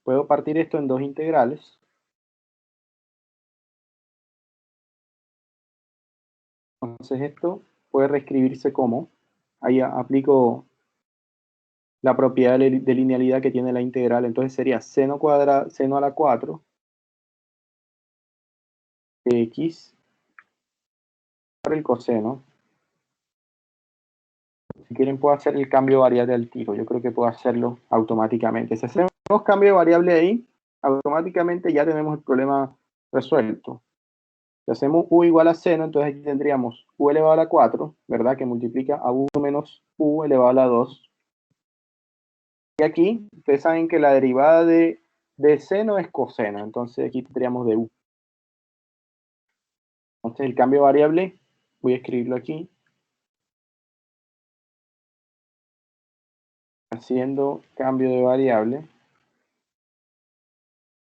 Puedo partir esto en dos integrales. Entonces esto puede reescribirse como, ahí aplico la propiedad de linealidad que tiene la integral, entonces sería seno cuadrado, seno a la 4 de x por el coseno. Si quieren puedo hacer el cambio de variable al tiro, yo creo que puedo hacerlo automáticamente. Si hacemos cambio de variable ahí, automáticamente ya tenemos el problema resuelto. Si hacemos u igual a seno, entonces aquí tendríamos u elevado a la 4, ¿verdad? Que multiplica a 1 menos u elevado a la 2. Y aquí, ustedes saben que la derivada de seno es coseno, entonces aquí tendríamos de u. Entonces el cambio de variable, voy a escribirlo aquí. Haciendo cambio de variable. El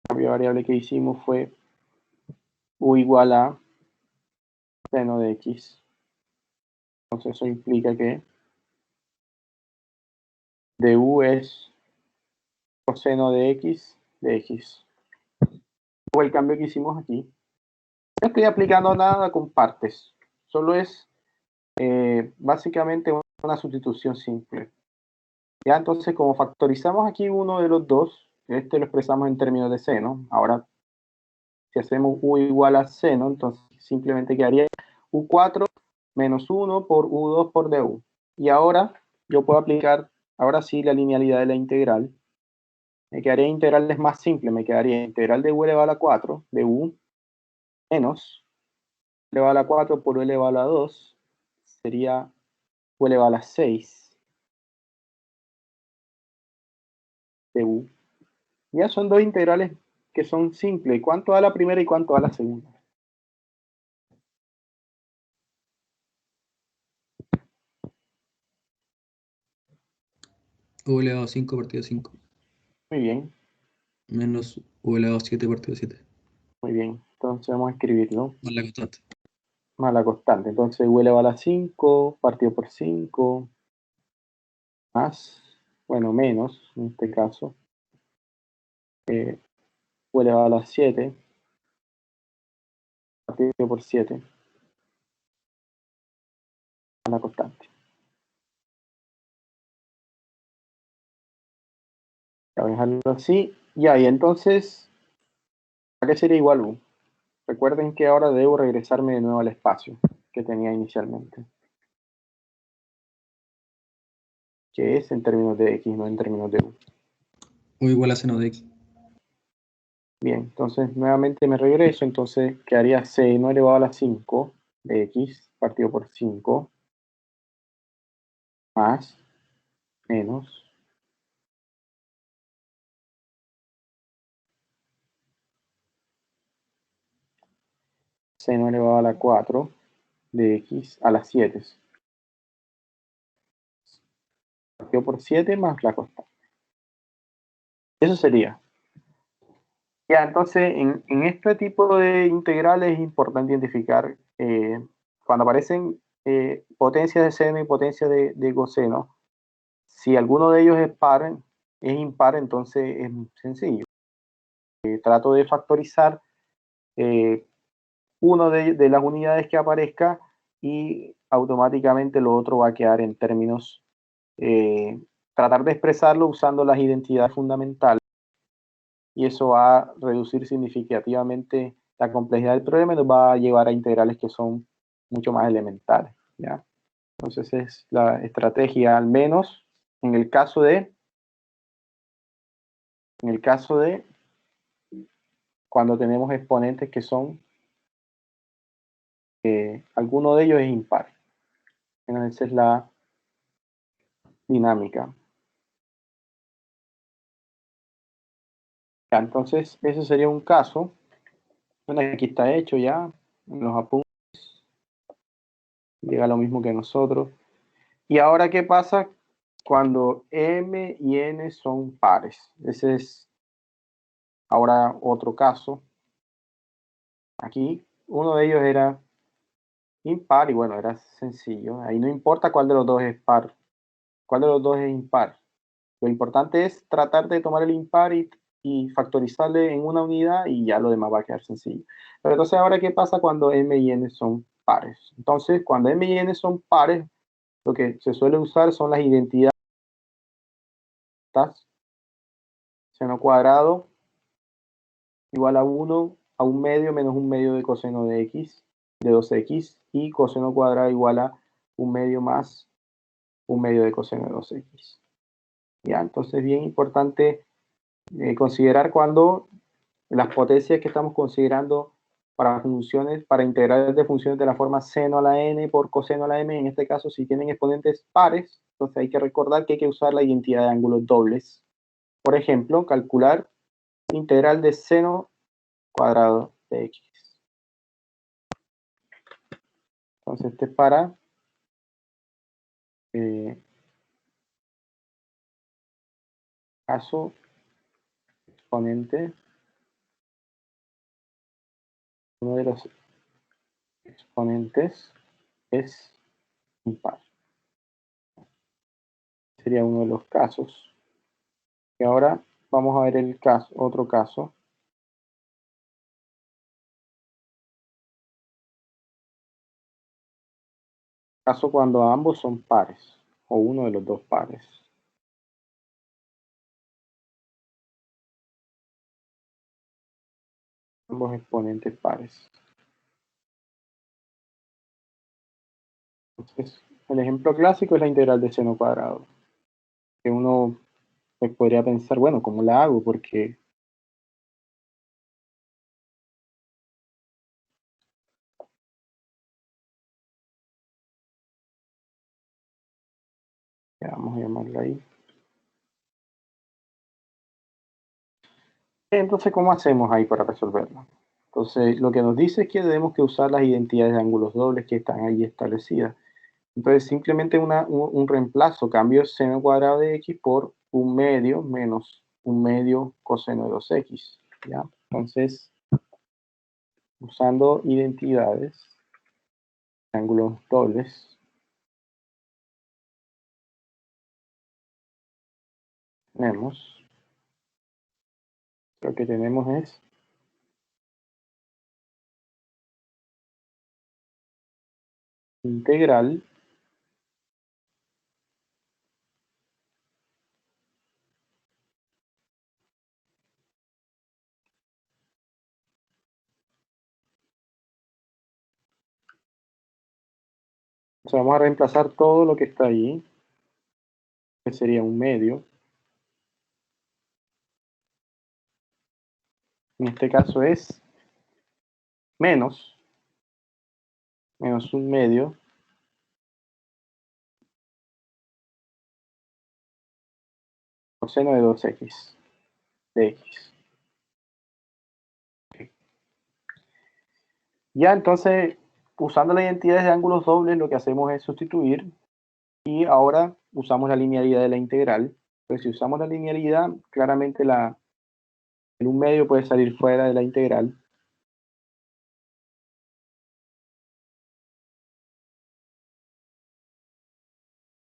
cambio de variable que hicimos fue u igual a seno de x. Entonces eso implica que du es coseno de x. Fue el cambio que hicimos aquí. No estoy aplicando nada con partes. Solo es básicamente una sustitución simple. Ya, entonces, como factorizamos aquí uno de los dos, este lo expresamos en términos de seno. Ahora, si hacemos u igual a seno, entonces simplemente quedaría u4 menos 1 por u2 por du. Y ahora yo puedo aplicar, ahora sí, la linealidad de la integral. Me quedaría integrales más simple, me quedaría integral de u elevado a la 4 de u menos u elevado a la 4 por u elevado a la 2, sería u elevado a la 6 de u. Ya son dos integrales que son simples. ¿Cuánto da la primera y cuánto da la segunda? U elevado a 5 partido 5. Muy bien, Menos U elevado a 7 partido 7. muy bien. Entonces vamos a escribirlo. Más la constante. Más la constante. Entonces u elevado a la 5 partido por 5 más, bueno, menos en este caso, u elevado a la 7 partido por 7 más la constante. Voy a dejarlo así. Ya, y entonces, ¿a qué sería igual u? Recuerden que ahora debo regresarme de nuevo al espacio que tenía inicialmente, que es en términos de x, no en términos de u. U igual a seno de x. Bien, entonces nuevamente me regreso, entonces quedaría seno elevado a la 5 de x partido por 5 más menos seno elevado a la 4 de x a las 7 partido por 7 más la constante. Eso sería. Ya, entonces en este tipo de integrales es importante identificar cuando aparecen potencias de seno y potencias de coseno, si alguno de ellos es impar, entonces es sencillo. Trato de factorizar uno de las unidades que aparezca y automáticamente lo otro va a quedar en términos, tratar de expresarlo usando las identidades fundamentales, y eso va a reducir significativamente la complejidad del problema y nos va a llevar a integrales que son mucho más elementales, ¿ya? Entonces es la estrategia, al menos en el caso de cuando tenemos exponentes que son, alguno de ellos es impar. Bueno, esa es la dinámica. Ya, entonces, ese sería un caso. Bueno, aquí está hecho ya, en los apuntes. Llega lo mismo que nosotros. Y ahora, ¿qué pasa cuando m y n son pares? Ese es ahora otro caso. Aquí, uno de ellos era impar y bueno, era sencillo. Ahí no importa cuál de los dos es par, cuál de los dos es impar. Lo importante es tratar de tomar el impar y factorizarle en una unidad y ya lo demás va a quedar sencillo. Pero entonces ahora, ¿qué pasa cuando m y n son pares? Entonces, cuando m y n son pares, lo que se suele usar son las identidades seno cuadrado igual a 1 a 1 medio menos 1 medio de coseno de x, de 2x, y coseno cuadrado igual a 1 medio más 1 medio de coseno de 2x. Ya, entonces bien importante considerar cuando las potencias que estamos considerando para funciones, para integrales de funciones de la forma seno a la n por coseno a la m, en este caso si tienen exponentes pares, entonces hay que recordar que hay que usar la identidad de ángulos dobles. Por ejemplo, calcular integral de seno cuadrado de x. Entonces este es para caso exponente, uno de los exponentes es impar. Sería uno de los casos. Y ahora vamos a ver el caso, otro caso. Caso cuando ambos son pares, o uno de los dos pares. Ambos exponentes pares. Entonces, el ejemplo clásico es la integral de seno cuadrado. Que uno pues, podría pensar, bueno, ¿cómo la hago? Porque ya vamos a llamarla ahí. Entonces, ¿cómo hacemos ahí para resolverlo? Entonces, lo que nos dice es que tenemos que usar las identidades de ángulos dobles que están ahí establecidas. Entonces, simplemente un reemplazo, cambio seno cuadrado de x por 1/2 menos 1/2 coseno de 2x. ¿Ya? Entonces, usando identidades de ángulos dobles, lo que tenemos es integral o sea, vamos a reemplazar todo lo que está ahí, que sería 1/2. En este caso es menos 1/2 coseno de 2x de x. Ya entonces, usando las identidades de ángulos dobles, lo que hacemos es sustituir y ahora usamos la linealidad de la integral. Entonces, si usamos la linealidad, claramente el 1/2 puede salir fuera de la integral.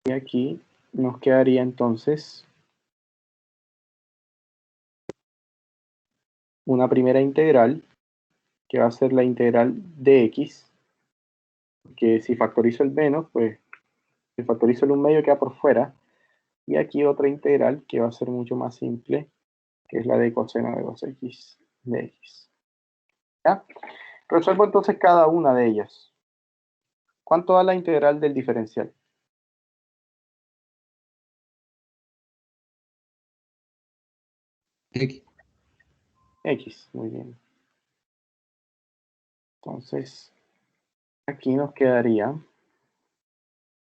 Y aquí nos quedaría entonces una primera integral, que va a ser la integral de x, que si factorizo el menos, pues si factorizo el 1/2 queda por fuera. Y aquí otra integral que va a ser mucho más simple, que es la de coseno de 2x de x. ¿Ya? Resuelvo entonces cada una de ellas. ¿Cuánto da la integral del diferencial? X. X, muy bien. Entonces, aquí nos quedaría,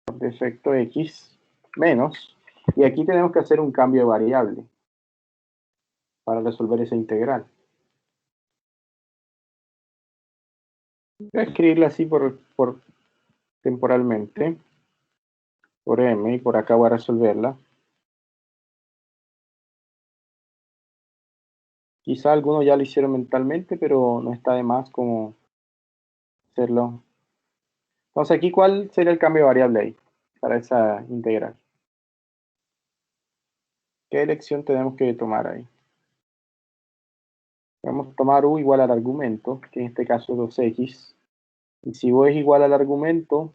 por defecto, X menos, y aquí tenemos que hacer un cambio de variable para resolver esa integral. Voy a escribirla así por temporalmente, por m, y por acá voy a resolverla. Quizá algunos ya lo hicieron mentalmente, pero no está de más como hacerlo. Entonces aquí, ¿cuál sería el cambio de variable ahí para esa integral? ¿Qué elección tenemos que tomar ahí? Podemos tomar u igual al argumento, que en este caso es 2x. Y si u es igual al argumento,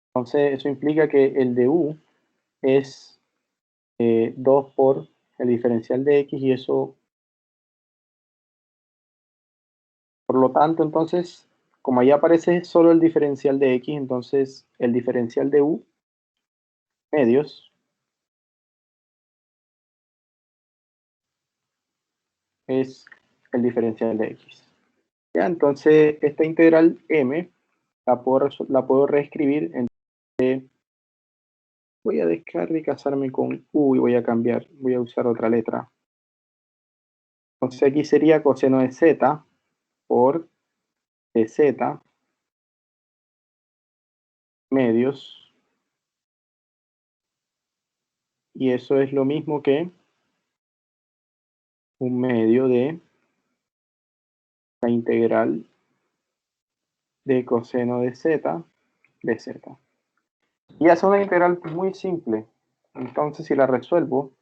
entonces eso implica que el de u es 2 por el diferencial de x, y eso, por lo tanto, entonces, como ahí aparece solo el diferencial de x, entonces el diferencial de u medios es el diferencial de x. ¿Ya? Entonces, esta integral m la puedo reescribir. Voy a dejar de casarme con u y voy a usar otra letra. Entonces aquí sería coseno de z por dz medios, y eso es lo mismo que un medio de la integral de coseno de z de z. Y es una integral muy simple. Entonces, si la resuelvo,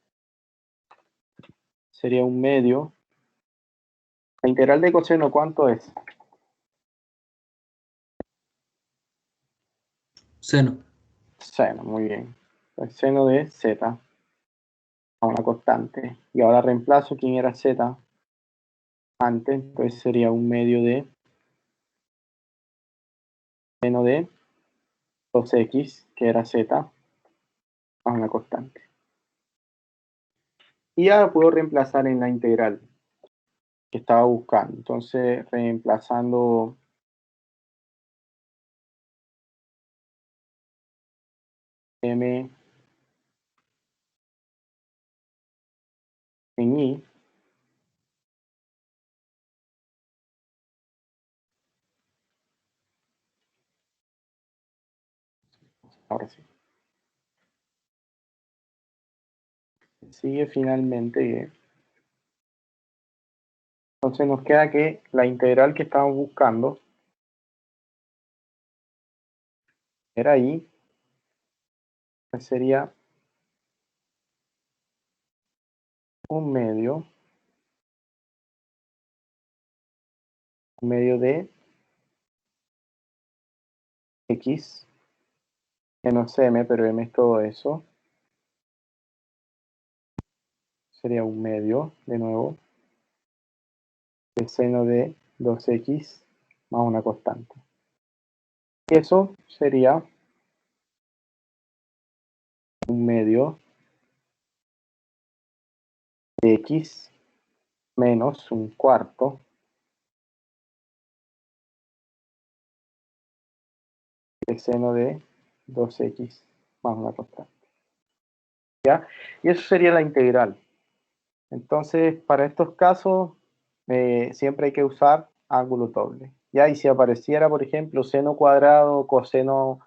sería un medio. La integral de coseno, ¿cuánto es? Seno. Seno, muy bien. El seno de z a una constante. Y ahora reemplazo quién era z antes, entonces sería un medio de seno de 2x, que era z, a una constante. Y ahora puedo reemplazar en la integral que estaba buscando. Entonces, reemplazando m en i, ahora sí. Sigue finalmente. Entonces nos queda que la integral que estábamos buscando era i, que sería un medio de x menos m, pero m es todo eso. Sería un medio, de nuevo, de seno de 2x más una constante. Y eso sería un medio de x menos un cuarto de seno de 2x más una constante. ¿Ya? Y eso sería la integral. Entonces, para estos casos, siempre hay que usar ángulo doble. ¿Ya? Y si apareciera, por ejemplo, seno cuadrado, coseno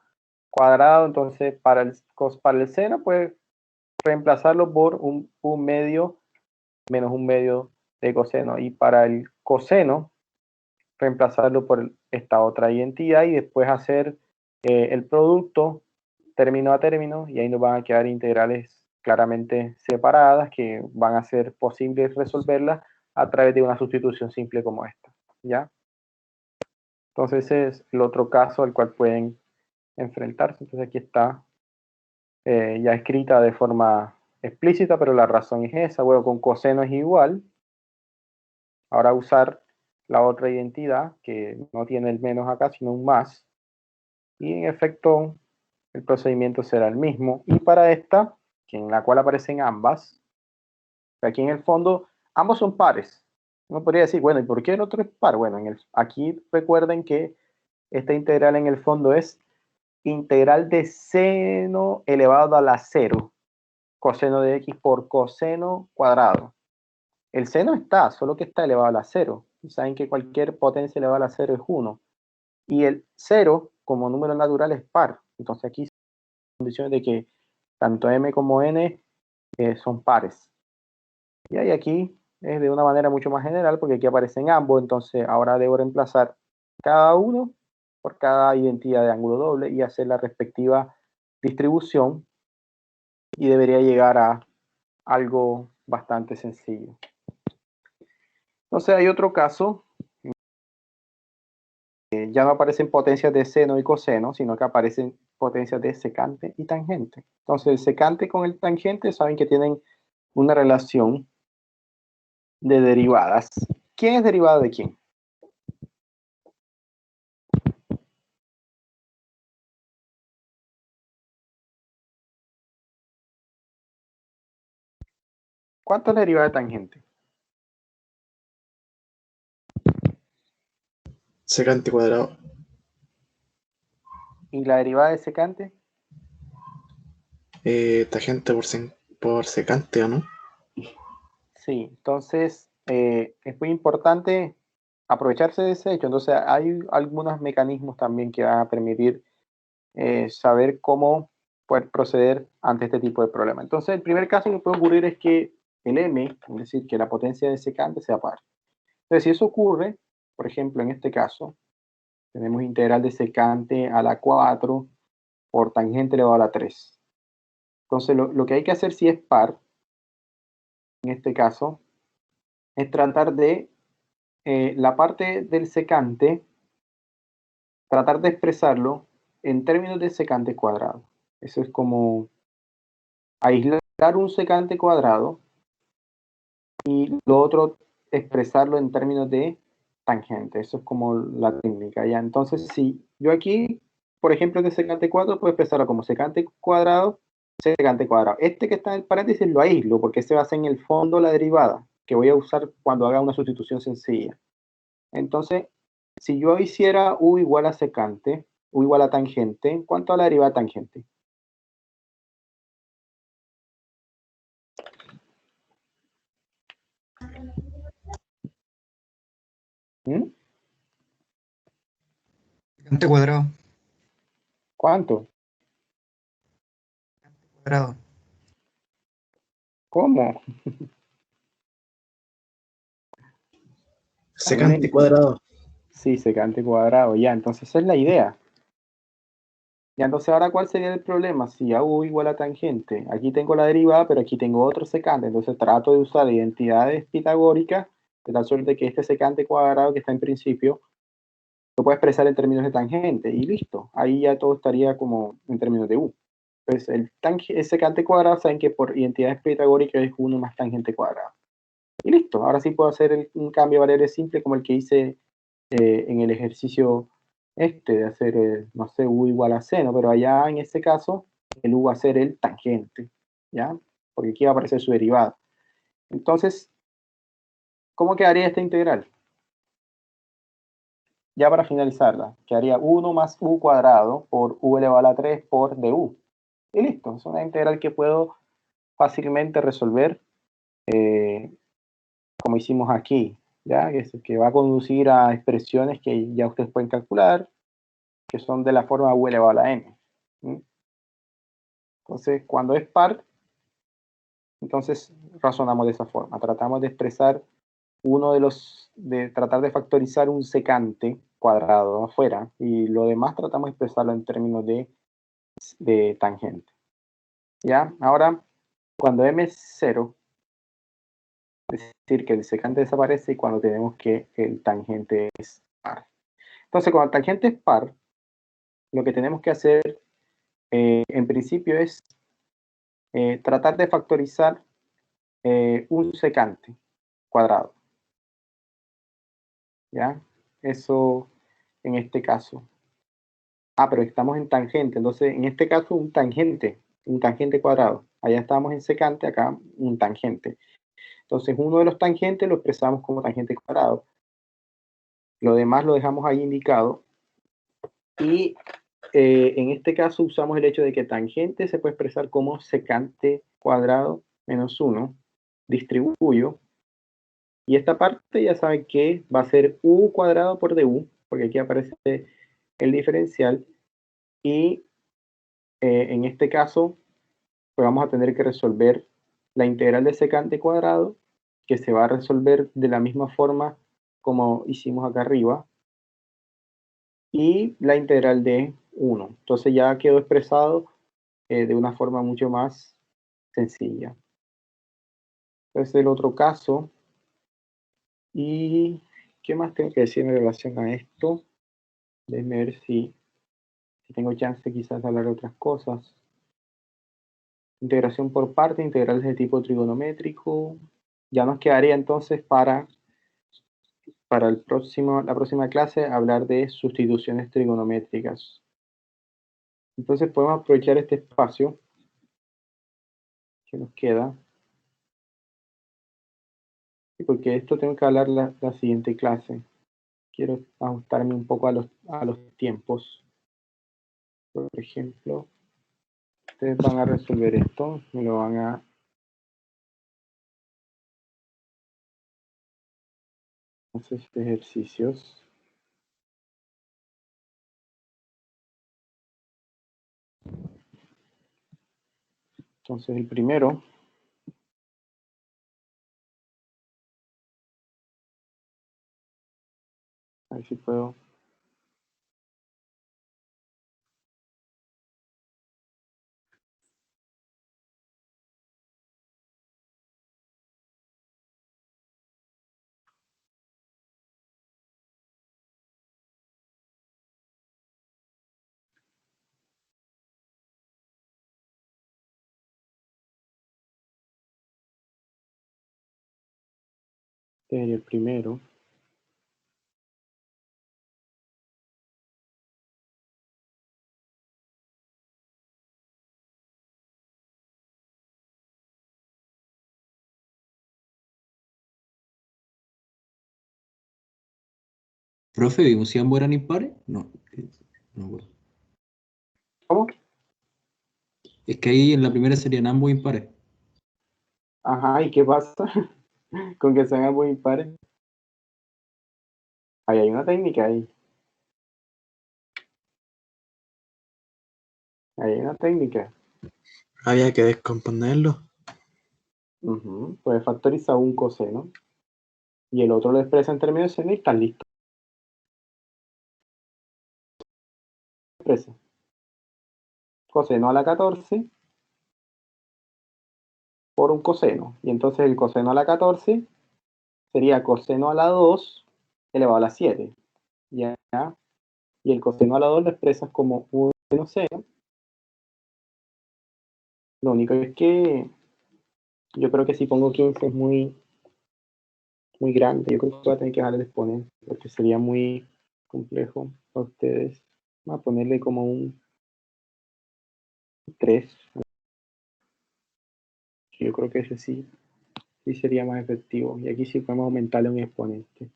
cuadrado, entonces para el seno, pues reemplazarlo por un medio menos un medio de coseno. Y para el coseno, reemplazarlo por esta otra identidad y después hacer el producto término a término, y ahí nos van a quedar integrales claramente separadas que van a ser posibles resolverlas a través de una sustitución simple como esta. ¿Ya? Entonces ese es el otro caso al cual pueden enfrentarse. Entonces aquí está ya escrita de forma explícita, pero la razón es esa. Bueno, con coseno es igual. Ahora usar la otra identidad, que no tiene el menos acá, sino un más. Y en efecto, el procedimiento será el mismo. Y para esta, que en la cual aparecen ambas, aquí en el fondo, ambos son pares. Uno podría decir, bueno, ¿y por qué el otro es par? Bueno, aquí recuerden que esta integral en el fondo es integral de seno elevado a la 0, coseno de x por coseno cuadrado. El seno está, solo que está elevado a la 0. Y saben que cualquier potencia elevada a la 0 es 1. Y el 0, como número natural, es par. Entonces aquí son condiciones de que tanto m como n son pares. Y ahí aquí es de una manera mucho más general, porque aquí aparecen ambos. Entonces ahora debo reemplazar cada uno por cada identidad de ángulo doble y hacer la respectiva distribución. Y debería llegar a algo bastante sencillo. Entonces hay otro caso. Ya no aparecen potencias de seno y coseno, sino que aparecen potencias de secante y tangente. Entonces, el secante con el tangente saben que tienen una relación de derivadas. ¿Quién es derivada de quién? ¿Cuánto es la derivada de tangente? Secante cuadrado. ¿Y la derivada de secante? Tangente por secante, ¿o no? Sí, entonces es muy importante aprovecharse de ese hecho. Entonces hay algunos mecanismos también que van a permitir saber cómo poder proceder ante este tipo de problema. Entonces el primer caso que puede ocurrir es que el m, es decir, que la potencia de secante sea par. Entonces si eso ocurre, por ejemplo, en este caso, tenemos integral de secante a la 4 por tangente elevado a la 3. Entonces lo que hay que hacer si es par, en este caso, es tratar de la parte del secante, tratar de expresarlo en términos de secante cuadrado. Eso es como aislar un secante cuadrado y lo otro expresarlo en términos de tangente. Eso es como la técnica, ¿ya? Entonces, si yo aquí, por ejemplo, de secante 4, puedo expresarlo como secante cuadrado, secante cuadrado. Este que está en el paréntesis lo aíslo porque se basa en el fondo la derivada que voy a usar cuando haga una sustitución sencilla. Entonces, si yo hiciera u igual a secante, u igual a tangente, ¿cuánto a la derivada de tangente? ¿Mm? Secante cuadrado. ¿Cuánto? Cuadrado. ¿Cómo? Secante cuadrado. Sí, secante cuadrado, ya, entonces esa es la idea. Ya, entonces ahora, ¿cuál sería el problema? Si a u igual a tangente, aquí tengo la derivada, pero aquí tengo otro secante, entonces trato de usar identidades pitagóricas, de tal suerte que este secante cuadrado que está en principio, lo puedo expresar en términos de tangente, y listo, ahí ya todo estaría como en términos de u. Pues el secante cuadrado, saben que por identidades pitagóricas es 1 más tangente cuadrado. Y listo, ahora sí puedo hacer un cambio de variable simple como el que hice en el ejercicio de hacer, no sé, u igual a seno, pero allá en este caso el u va a ser el tangente, ¿ya? Porque aquí va a aparecer su derivada. Entonces, ¿cómo quedaría esta integral? Ya para finalizarla, quedaría 1 más u cuadrado por u elevado a la 3 por du. Y listo, es una integral que puedo fácilmente resolver como hicimos aquí, ¿ya? Que va a conducir a expresiones que ya ustedes pueden calcular, que son de la forma u elevado a la n. ¿Sí? Entonces, cuando es par, entonces razonamos de esa forma. Tratamos de expresar tratar de factorizar un secante cuadrado afuera y lo demás tratamos de expresarlo en términos de tangente. ¿Ya? Ahora, cuando m es 0, es decir, que el secante desaparece y cuando tenemos que el tangente es par. Entonces, cuando el tangente es par, lo que tenemos que hacer en principio es tratar de factorizar un secante cuadrado. ¿Ya? Eso en este caso. Pero estamos en tangente, entonces en este caso un tangente cuadrado. Allá estamos en secante, acá un tangente. Entonces uno de los tangentes lo expresamos como tangente cuadrado. Lo demás lo dejamos ahí indicado. Y en este caso usamos el hecho de que tangente se puede expresar como secante cuadrado menos 1. Distribuyo. Y esta parte ya saben que va a ser u cuadrado por du, porque aquí aparece el diferencial. Y en este caso, pues vamos a tener que resolver la integral de secante cuadrado, que se va a resolver de la misma forma como hicimos acá arriba, y la integral de 1. Entonces ya quedó expresado de una forma mucho más sencilla. Entonces el otro caso, y ¿qué más tengo que decir en relación a esto? Déjenme ver si tengo chance quizás de hablar de otras cosas. Integración por parte, integrales de tipo trigonométrico. Ya nos quedaría entonces para la próxima clase hablar de sustituciones trigonométricas. Entonces podemos aprovechar este espacio que nos queda, porque esto tengo que hablar la siguiente clase, quiero ajustarme un poco a los tiempos. Por ejemplo, ustedes van a resolver esto, me lo van a hacer ejercicios. Entonces el primero, a ver si puedo. Este sería el primero. Profe, ¿vimos si ambos eran impares? No. No, bueno. ¿Cómo? Es que ahí en la primera serían ambos impares. Ajá, ¿y qué pasa con que sean ambos impares? Ahí hay una técnica ahí. Ahí hay una técnica. Había que descomponerlo. Ujú. Puedes factorizar un coseno y el otro lo expresa en términos de seno y están listos. Expresa coseno a la 14 por un coseno. Y entonces el coseno a la 14 sería coseno a la 2 elevado a la 7. ¿Ya? Y el coseno a la 2 lo expresas como 1 menos seno. Lo único es que yo creo que si pongo 15 es muy grande. Yo creo que voy a tener que dejar el exponente porque sería muy complejo para ustedes. Voy a ponerle como un 3. Yo creo que ese sí sería más efectivo. Y aquí sí podemos aumentarle un exponente.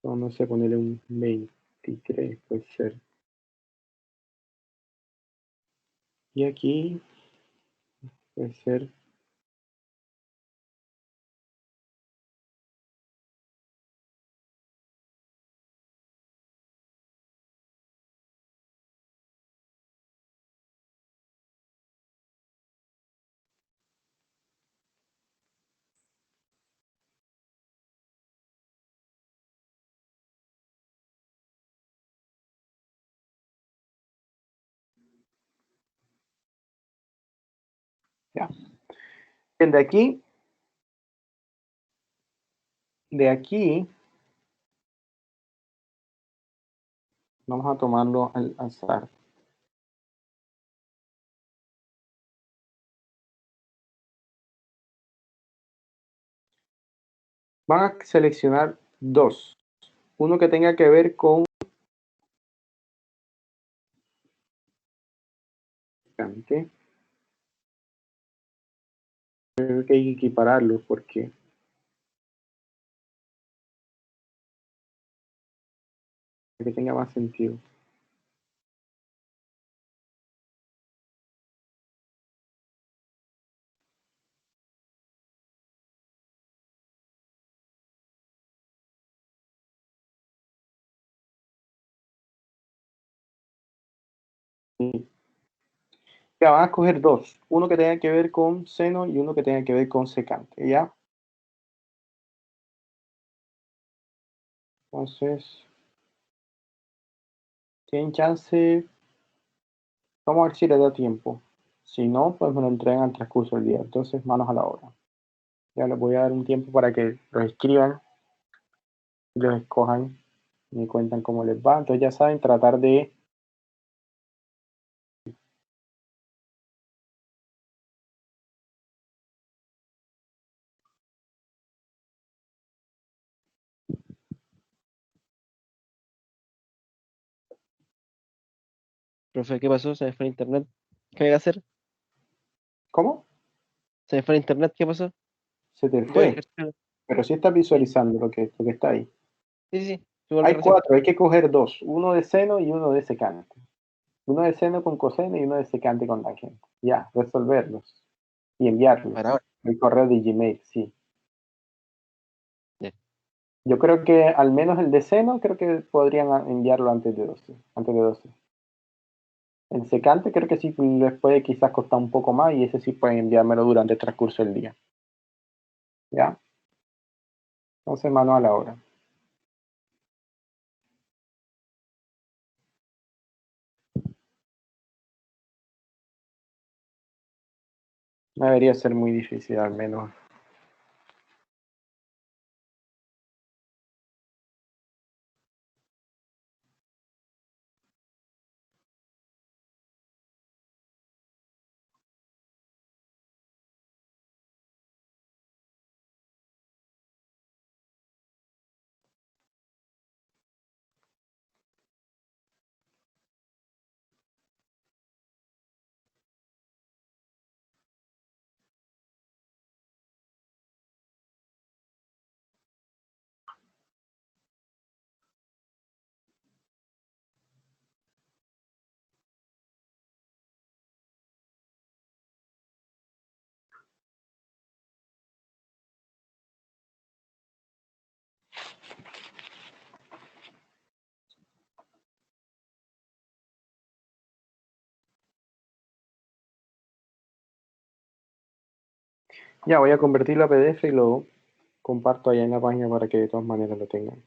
No sé, ponerle un 23, puede ser. Y aquí puede ser ya. Bien, de aquí, vamos a tomarlo al azar. Van a seleccionar dos. Uno que tenga que ver con creo que hay que equipararlos porque para que tenga más sentido. Sí. Ya van a escoger dos. Uno que tenga que ver con seno y uno que tenga que ver con secante. ¿Ya? Entonces, tienen chance. Vamos a ver si les da tiempo. Si no, pues me lo entregan al transcurso del día. Entonces, manos a la obra. Ya les voy a dar un tiempo para que los escriban, los escojan y me cuentan cómo les va. Entonces, ya saben, tratar de Profe, ¿qué pasó? Se me fue el internet. ¿Qué hay que hacer? ¿Cómo? Se me fue el internet, ¿qué pasó? Se te Voy a fue. ejercer. Pero sí estás visualizando lo que está ahí. Sí, sí, igual me Hay recién. 4, hay que coger 2, uno de seno y uno de secante. Uno de seno con coseno y uno de secante con tangente. Ya, resolverlos y enviarlos. Para ahora. El correo de Gmail, sí. Ya. Yo creo que al menos el de seno, creo que podrían enviarlo antes de 12. Antes de 12. El secante creo que sí les puede quizás costar un poco más y ese sí pueden enviármelo durante el transcurso del día. ¿Ya? Entonces, manual ahora. No debería ser muy difícil al menos. Ya voy a convertirlo a PDF y lo comparto allá en la página para que de todas maneras lo tengan.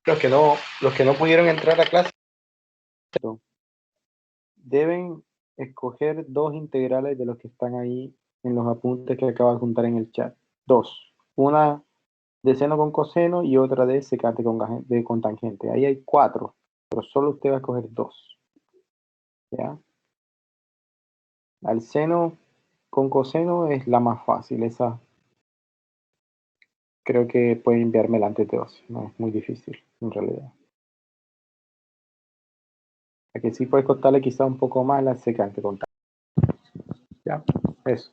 Los que no pudieron entrar a clase deben escoger dos integrales de los que están ahí en los apuntes que acabo de juntar en el chat. Dos. Una de seno con coseno y otra de secante con tangente. Ahí hay 4, pero solo usted va a escoger 2. ¿Ya? Al seno con coseno es la más fácil. Esa creo que puede enviármela antes de 12. No es muy difícil, en realidad. La que sí puede costarle quizá un poco más la secante con tangente. ¿Ya? Eso.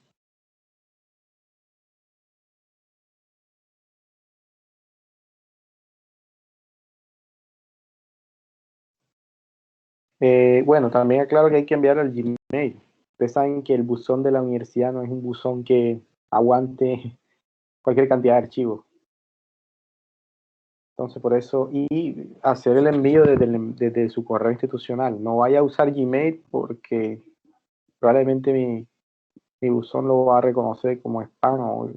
Bueno, también aclaro que hay que enviar al Gmail. Ustedes saben que el buzón de la universidad no es un buzón que aguante cualquier cantidad de archivos. Entonces, por eso, y hacer el envío desde su correo institucional. No vaya a usar Gmail porque probablemente mi buzón lo va a reconocer como spam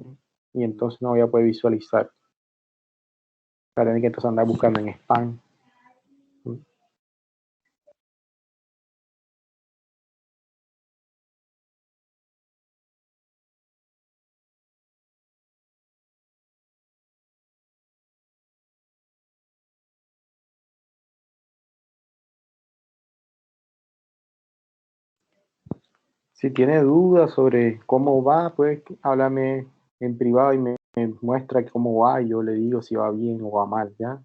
y entonces no voy a poder visualizar. Va a tener que entonces andar buscando en spam. Si tiene dudas sobre cómo va, pues háblame en privado y me muestra cómo va y yo le digo si va bien o va mal, ¿ya?